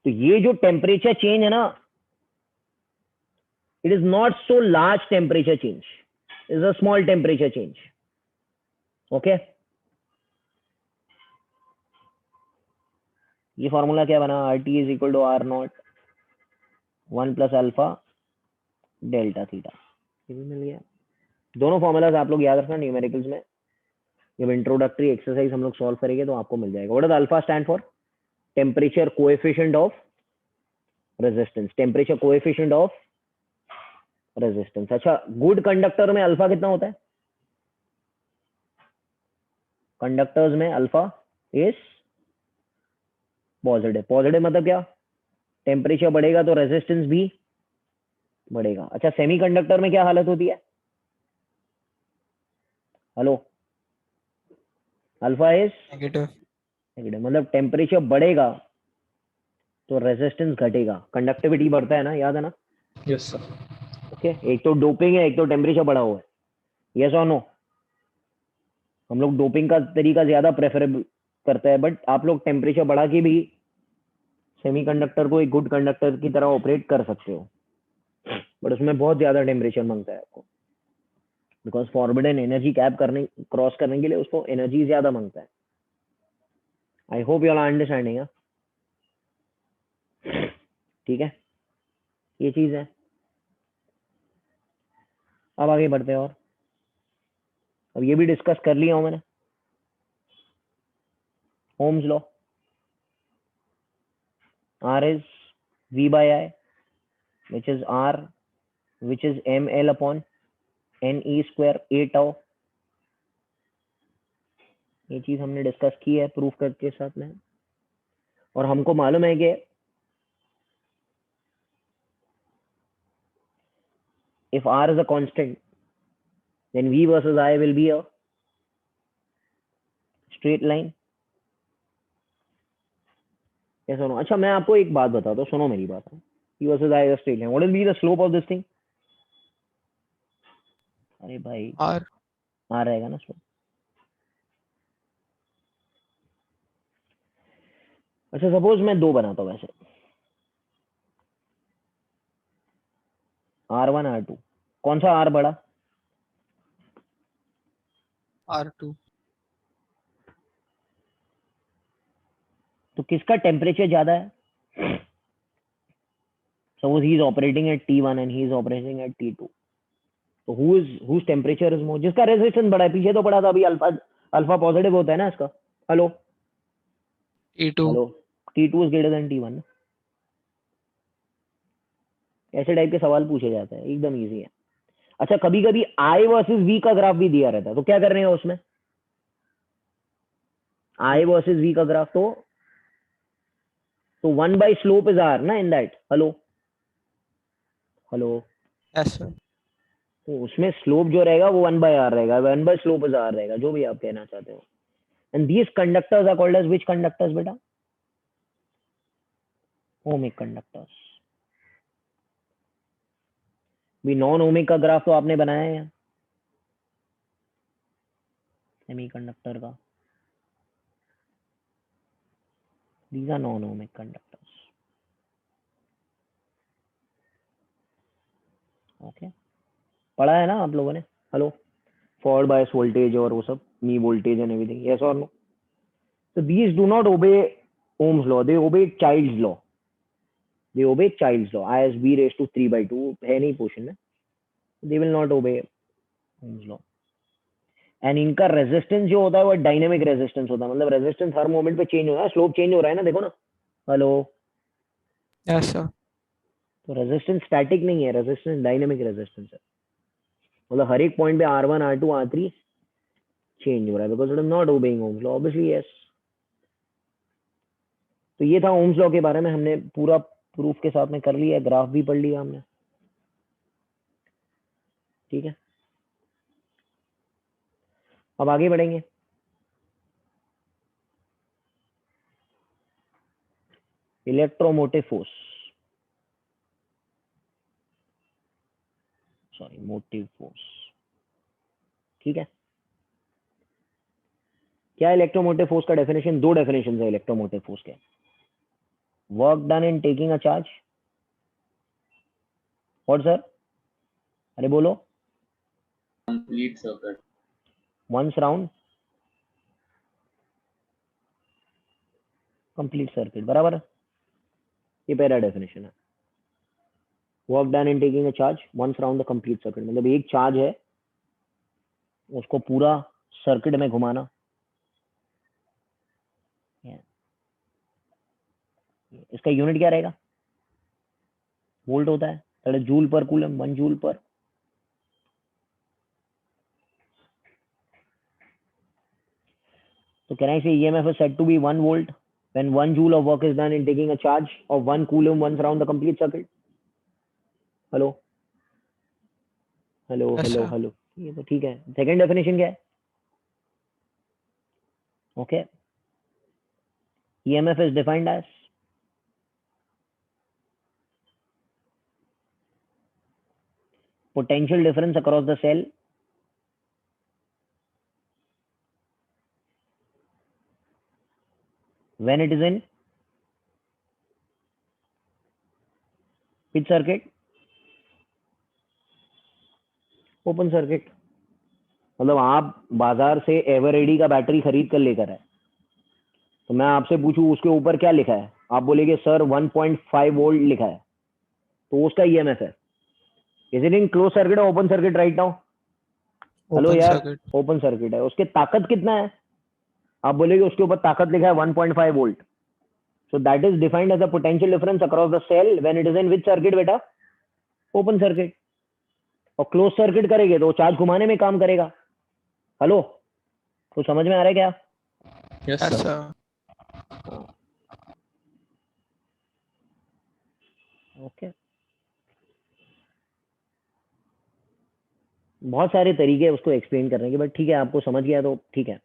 तो ये जो टेम्परेचर चेंज है ना, it is not so large temperature change, is a small temperature change. Okay, ये formula क्या बना? R T is equal to R not 1 plus alpha delta theta. ये भी मिल गया। दोनों फॉर्मूलाज आप लोग याद रखना न्यूमेरिकल्स में। जब इंट्रोडक्टरी एक्सरसाइज हम लोग सॉल्व करेंगे तो आपको मिल जाएगा। What does alpha stand for? Temperature coefficient of resistance. Temperature coefficient of resistance. अच्छा, गुड कंडक्टर में अल्फा कितना होता है? कंडक्टर्स में अल्फा इज पॉजिटिव। पॉजिटिव मतलब क्या? टेम्परेचर बढ़ेगा तो रेजिस्टेंस भी बढ़ेगा। अच्छा, सेमीकंडक्टर में क्या हालत होती है? Hello, alpha is Negative. Negative, मतलब टेम्परेचर बढ़ेगा तो रेजिस्टेंस घटेगा, कंडक्टिविटी बढ़ता है ना, याद है ना? Yes, sir. ओके, एक तो डोपिंग है, एक तो टेम्परेचर बढ़ा हुआ है। यस और नो? हम लोग डोपिंग का तरीका ज्यादा प्रेफरेबल करते हैं, बट आप लोग टेम्परेचर बढ़ा के भी सेमीकंडक्टर को एक गुड कंडक्टर की तरह ऑपरेट कर सकते हो, बट उसमें बहुत ज्यादा टेम्परेचर मांगता है आपको, बिकॉज फॉरबिडन एनर्जी कैप करने क्रॉस करने के लिए उसको एनर्जी ज्यादा मांगता है। I hope you are understanding. ठीक है, ये चीज है। अब आगे बढ़ते हैं और अब ये भी डिस्कस कर लिया हूं मैंने, Ohm's law, R is V by I, which is R, which is ml upon ne square a tau। ये चीज हमने डिस्कस की है प्रूफ करके साथ में, और हमको मालूम है कि if R is a constant, then V versus I will be a straight line। yes or no? अच्छा, मैं आपको एक बात बताता हूँ, सुनो मेरी बात। V versus I is a straight line, what will be the slope of this thing? अरे भाई R R रहेगा ना slope। अच्छा, सपोज मैं दो बनाता हूँ वैसे, R1 R2, कौन सा R बड़ा? R2 तो किसका टेम्परेचर ज्यादा है? Suppose he is operating at T1 and he is operating at T2, तो whose temperature is more? जिसका रेजिस्टेंस बड़ा है। पीछे तो पड़ा था अभी, अल्फा पॉजिटिव होता है ना इसका। Hello T2 hello, T2 is greater than T1। ऐसे टाइप के सवाल पूछे जाते हैं, एकदम इजी है। अच्छा, कभी कभी I वर्सेस V का ग्राफ भी दिया रहता है, तो क्या कर रहे हैं उसमें? I वर्सेस V का ग्राफ, तो 1 by slope is R ना in that. Hello hello, yes sir तो उसमें स्लोप जो रहेगा वो 1 by R रहेगा, 1 by slope is R रहेगा, जो भी आप कहना चाहते हो। And these conductors are called as which conductors बेटा? Ohmic conductors. भी नॉन ओमिक का ग्राफ तो आपने बनाया है सेमीकंडक्टर का, these are non ohmic conductors. Okay, पढ़ा है ना आप लोगों ने? हेलो, फॉरवर्ड बायस वोल्टेज और वो सब, नी वोल्टेज एंड एवरीथिंग, यस और no? So these do not obey Ohm's law, they obey Child's law, they obey Child's law, I is b raised to 3 by 2 है नहीं पोर्शन में, they will not obey Ohm's law। And इनका resistance जो होता है वो dynamic resistance होता है, मतलब रेजिस्टेंस हर मोमेंट पे चेंज हो रहा है, स्लोप चेंज हो रहा है ना, देखो ना। हेलो, yes sir तो रेजिस्टेंस स्टैटिक नहीं है, रेजिस्टेंस डायनेमिक रेजिस्टेंस है, मतलब हर एक पॉइंट पे R1 R2 R3 चेंज हो रहा है, because it is not obeying Ohm's law, obviously yes. तो ये था ओम्स लॉ के बारे में, हमने पूरा प्रूफ के साथ में कर लिया, ग्राफ भी पढ़ लिया हमने, ठीक है। अब आगे बढ़ेंगे। Electromotive force, sorry motive force, ठीक है। क्या इलेक्ट्रोमोटिव फोर्स का डेफिनेशन? दो डेफिनेशन है इलेक्ट्रोमोटिव फोर्स के। Work done in taking a charge, what sir? अरे बोलो। Complete circuit. Once round complete circuit, बराबर है, ये पहला डेफिनेशन है। Work done in taking a charge once round the complete circuit, मतलब एक चार्ज है उसको पूरा सर्किट में घुमाना। इसका यूनिट क्या रहेगा? वोल्ट होता है, दैट इज जूल पर कूलम, 1 जूल पर। So can I say EMF is said to be 1 volt when 1 joule of work is done in taking a charge of 1 coulomb once around the complete circuit? Hello hello Yes, hello sir. Hello, ये तो ठीक है। Second definition क्या है? Okay, EMF is defined as potential difference across the cell when it is in which circuit? Open circuit. मतलब आप बाजार से एवरेडी का बैटरी खरीद कर लेकर आए, तो मैं आपसे पूछूं उसके ऊपर क्या लिखा है? आप बोलेगे सर 1.5 वोल्ट लिखा है, तो उसका ईएमएफ है। Is it in close circuit or open circuit right now? Hello Open यार, circuit. ओपन सर्किट है। उसके ताकत कितना है? आप बोलेगे उसके ऊपर ताकत लिखा है 1.5 volt. So that is defined as a potential difference across the cell when it is in which circuit बेटा? Open circuit. और क्लोज सर्किट करेंगे तो चार्ज घुमाने में काम करेगा। हेलो, तो समझ में आ रहा है क्या? Yes, Yes, sir. sir. Okay, बहुत सारे तरीके हैं उसको एक्सप्लेन करने के, बट ठीक है, आपको समझ गया तो ठीक है।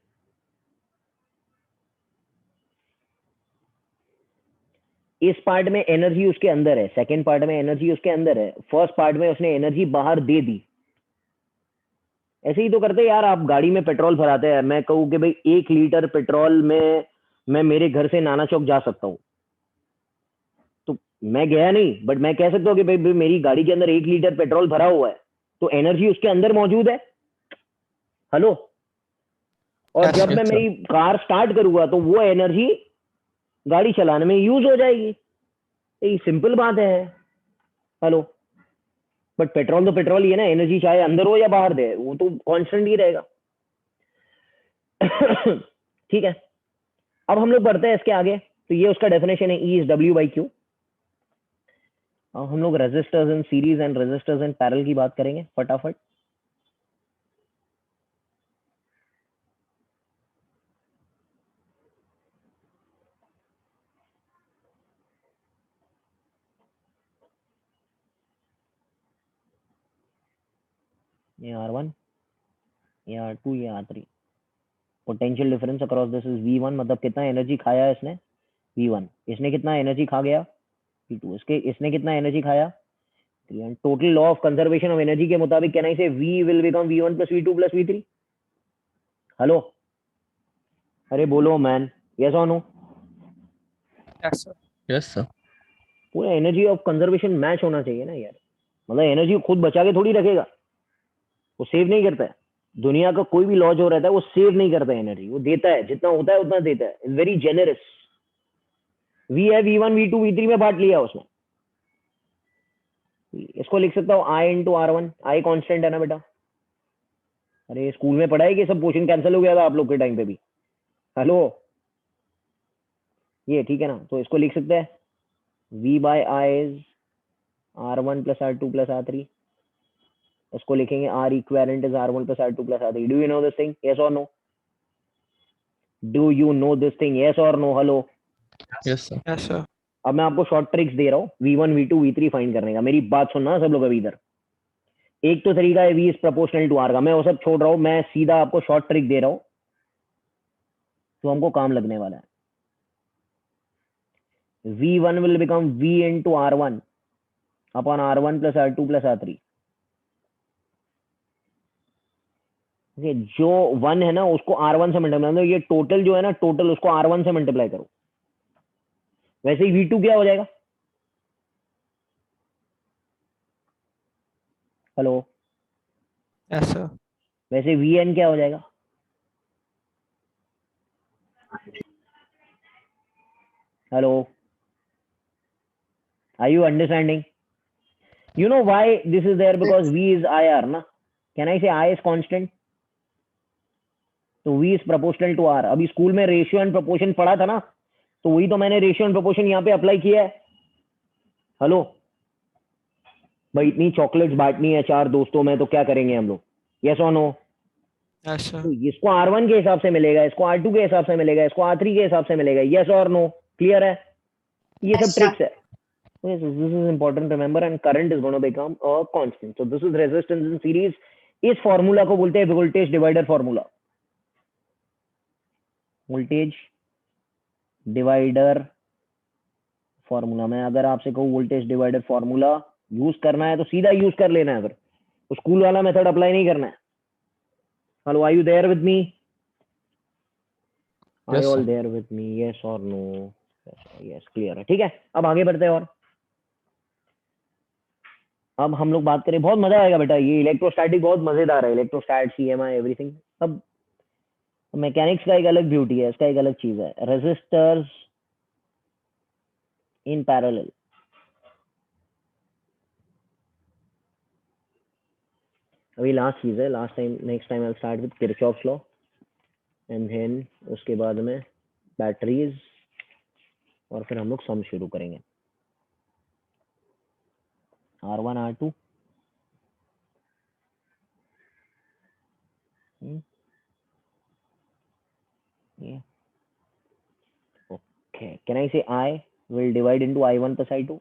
इस पार्ट में एनर्जी उसके अंदर है, सेकंड पार्ट में एनर्जी उसके अंदर है, फर्स्ट पार्ट में उसने एनर्जी बाहर दे दी। ऐसे ही तो करते हैं यार, आप गाड़ी में पेट्रोल भराते हैं, मैं कहूँ कि भाई 1 लीटर पेट्रोल में मैं मेरे घर से नाना चौक जा सकता हूँ, तो मैं गया नहीं, बट मैं कह सकता हूँ कि भाई मेरी गाड़ी के अंदर 1 लीटर पेट्रोल भरा हुआ है, तो एनर्जी उसके अंदर मौजूद है। हेलो, और Yes, जब sir. मैं Yes, मेरी कार स्टार्ट करूंगा तो वो एनर्जी गाड़ी चलाने में यूज हो जाएगी। ये सिंपल बात है। हेलो, बट पेट्रोल तो पेट्रोल ही है ना, एनर्जी चाहे अंदर हो या बाहर दे, वो तो कांस्टेंट ही रहेगा। ठीक है, अब हम लोग बढ़ते हैं इसके आगे। तो ये उसका डेफिनेशन है, E is W by Q। अब हम लोग resistors in series and resistors in parallel की बात करेंगे फटाफट। ये R1, ये R2, ये R3। Potential difference across this is V1, मतलब कितना एनर्जी खाया इसने? V1। इसने कितना एनर्जी खा गया? V2। इसने कितना एनर्जी खाया? Total law of conservation of energy के मुताबिक कहना से V will become V1 plus V2 plus V3। Hello, अरे बोलो मैन, यस और no? Yes, sir. Yes, sir. पूरा एनर्जी ऑफ कंजर्वेशन मैच होना चाहिए ना यार। मतलब एनर्जी खुद बचा के थोड़ी रखेगा, वो सेव नहीं करता है। दुनिया का कोई भी लॉ जो रहता है वो सेव नहीं करता है एनर्जी, वो देता है, जितना होता है उतना देता है। Very generous. V है, V1 V2 V3 में बांट लिया उसने। इसको लिख सकता हूँ I into R1। I constant है ना बेटा? अरे स्कूल में पढ़ा है कि सब पोर्शन कैंसिल हो गया था आप लोग के टाइम पे भी। हेलो, ये ठीक है ना? तो इसको लिख सकते हैं V by I is R1 plus R2 plus R3। इसको लिखेंगे R equivalent is R1 plus R2 plus R3। Do you know this thing? Yes और no? Do you know this thing? Yes और no? Hello, Yes, sir. Yes, sir. अब मैं आपको short tricks दे रहा हूँ V1 V2 V3 find करने का। मेरी बात सुनना सब लोग अभी इधर। एक तो तरीका है V is proportional to R का, मैं वो सब छोड़ रहा हूँ, मैं सीधा आपको शॉर्ट ट्रिक दे रहा हूँ तो हमको काम लगने वाला है। V1 will become V into R1 upon R1 plus R2 plus R3। जो 1 है ना उसको R1 से मल्टीप्लाई, ये टोटल जो है ना, टोटल उसको R1 से मल्टीप्लाई करो। वैसे ही V2 क्या हो जाएगा? Hello, Yes, sir. वैसे Vn क्या हो जाएगा? Hello, are you understanding? You know why this is there? Because V is IR ना। Can I say I is constant? तो V is proportional to R। अभी स्कूल में रेशियो एंड प्रोपोर्शन पढ़ा था ना, तो वही तो मैंने रेशियो एंड प्रोपोर्शन यहाँ पे अप्लाई किया है। हेलो भाई, इतनी चॉकलेट्स बांटनी है 4 दोस्तों में, तो क्या करेंगे हम लोग? यस और नो? Yes, sir. तो इसको R1 के हिसाब से मिलेगा, इसको R2 के हिसाब से मिलेगा, इसको R3 के हिसाब से मिलेगा। यस और नो? क्लियर है? ये सब ट्रिक्स है। Yes, this is important to remember, and current is going to become a constant. So this is resistance in series। इस फॉर्मूला को बोलते हैं voltage divider formula. Voltage divider formula में अगर आपसे कहूँ वोल्टेज डिवाइडर फॉर्मूला यूज करना है तो सीधा यूज कर लेना है, अगर स्कूल वाला मेथड अप्लाई नहीं करना है। Hello, are you there with me? Are Yes, you all sir. There with me? Yes और नो? यस, क्लियर है। ठीक है, अब आगे बढ़ते हैं। और अब हम लोग बात करें, बहुत मजा आएगा बेटा, ये इलेक्ट्रोस्टैटिक बहुत मजेदार है। इलेक्ट्रोस्टैट, CMI, एवरीथिंग। अब मैकेनिक्स का एक अलग ब्यूटी है, इसका एक अलग चीज है। Resistors in parallel. अभी लास्ट चीज है, last time, next time I will start with Kirchhoff's law and then उसके बाद में बैटरीज और फिर हम लोग सम शुरू करेंगे. R1 R2 yeah. Okay, can I say I will divide into I1 plus I2?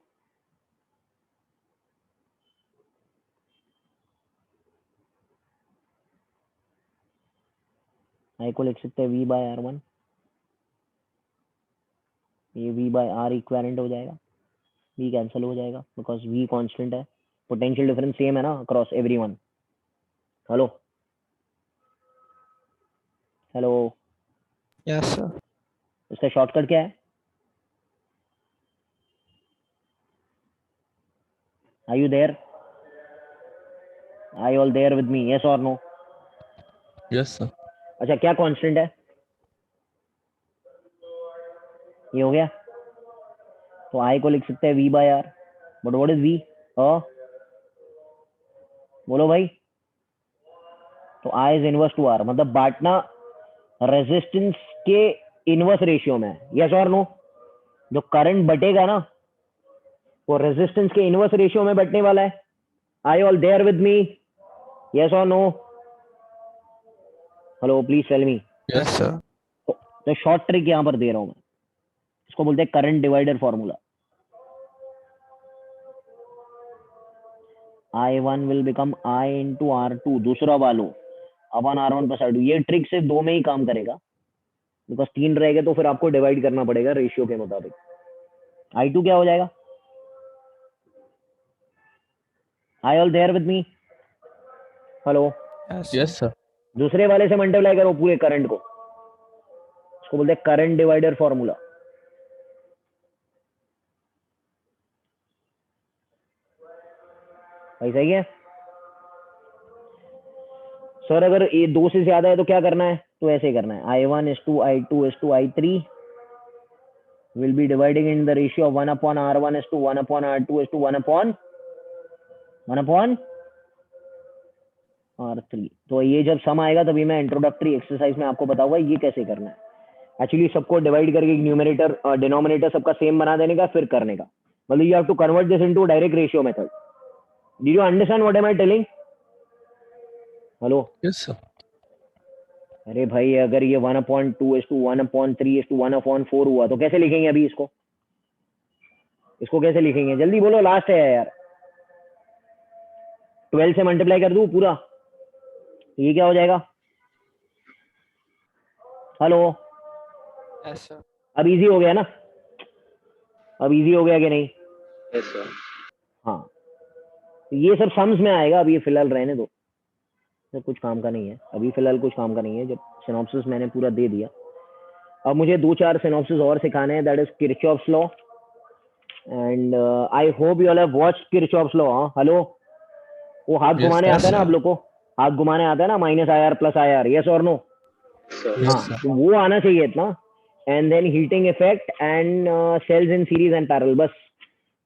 I को लिख सकते हैं V by R1, ये V by R इक्विवेलेंट हो जाएगा, V कैंसिल हो जाएगा बिकॉज V कांस्टेंट है, पोटेंशियल डिफरेंस सेम है ना across everyone. Hello hello, Yes, sir. इसका शॉर्टकट क्या है? Are you there? Are you all there with me? Yes or no? Yes, sir. अच्छा, क्या कांस्टेंट है? ये हो गया. तो I को लिख सकते हैं V by R. But what is V? बोलो भाई. तो I is inverse two R, मतलब बांटना रेजिस्टेंस के इनवर्स रेशियो में है. यस और नो? जो करंट बटेगा ना वो रेजिस्टेंस के इनवर्स रेशियो में बटने वाला है. I all there with me? Yes और no? Hello, please tell me. Yes, sir. तो शॉर्ट ट्रिक यहां पर दे रहा हूं मैं, इसको बोलते हैं current divider formula. I1 will become I into R2, दूसरा वालों अपन R1 plus R2. ये ट्रिक सिर्फ 2 में ही काम करेगा बिकॉज 3 रहेगा तो फिर आपको डिवाइड करना पड़ेगा रेशियो के मुताबिक. I2 क्या हो जाएगा? I all there with me? Hello, Yes, sir. Yes, sir. दूसरे वाले से मल्टीप्लाई करो पूरे करंट को, इसको बोलते हैं करंट डिवाइडर फॉर्मूला. ऐसा ही है सर. अगर ये 2 से ज्यादा है तो क्या करना है? तो ऐसे करना है, I1 is to I2 is to I3 will be dividing in the ratio of 1 upon R1 is to 1 upon R2 is to 1 upon R3. तो ये जब सम आएगा तभी मैं इंट्रोडक्टरी एक्सरसाइज में आपको बताऊंगा ये कैसे करना है. एक्चुअली सबको डिवाइड करके न्यूमरेटर डिनोमिनेटर सबका सेम बना देने का, फिर करने का. मतलब you have to convert this into direct ratio method. Did you understand what am I telling? Hello. Yes, sir. अरे भाई, अगर ये 1/2 is to 1/3 is to 1/4 हुआ तो कैसे लिखेंगे अभी इसको? इसको कैसे लिखेंगे? जल्दी बोलो, लास्ट है यार. 12 से मल्टीप्लाई कर दूं पूरा, ये क्या हो जाएगा? Hello, Yes, sir. अब इजी हो गया ना? अब इजी हो गया कि नहीं? Yes, sir. हाँ, तो ये सब सम्स में आएगा. अभी ये फिलहाल रहने दो, तो कुछ काम का नहीं है अभी, फिलहाल कुछ काम का नहीं है. जब सिनॉप्सिस मैंने पूरा दे दिया, अब मुझे 2-4 सिनॉप्सिस और सिखाने हैं. That is Kirchhoff's law and I hope you all have watched Kirchhoff's law. Hello, वो हाथ Yes, घुमाने yes, आता है ना sir. आप लोग को? हाथ घुमाने आता है ना, -IR प्लस IR. यस और नो? Sir. Yes, हाँ, sir. तो वो आना चाहिए इतना. And then heating effect and cells in series and parallel. बस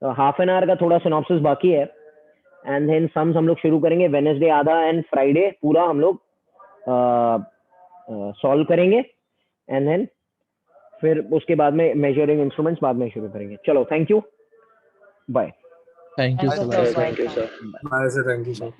हाफ एन आवर का थोड़ा सिनॉप्सिस बाकी है. एंड देन सम्स हम लोग शुरू करेंगे. वेडनेसडे आधा एंड फ्राइडे पूरा हम लोग सॉल्व करेंगे. एंड देन फिर उसके बाद में मेजरिंग इंस्ट्रूमेंट्स बाद में शुरू करेंगे. चलो, thank you, bye. Thank you, Thank sir. you, Bye, sir. sir. Thank you, sir. Bye, sir. Thank you, sir.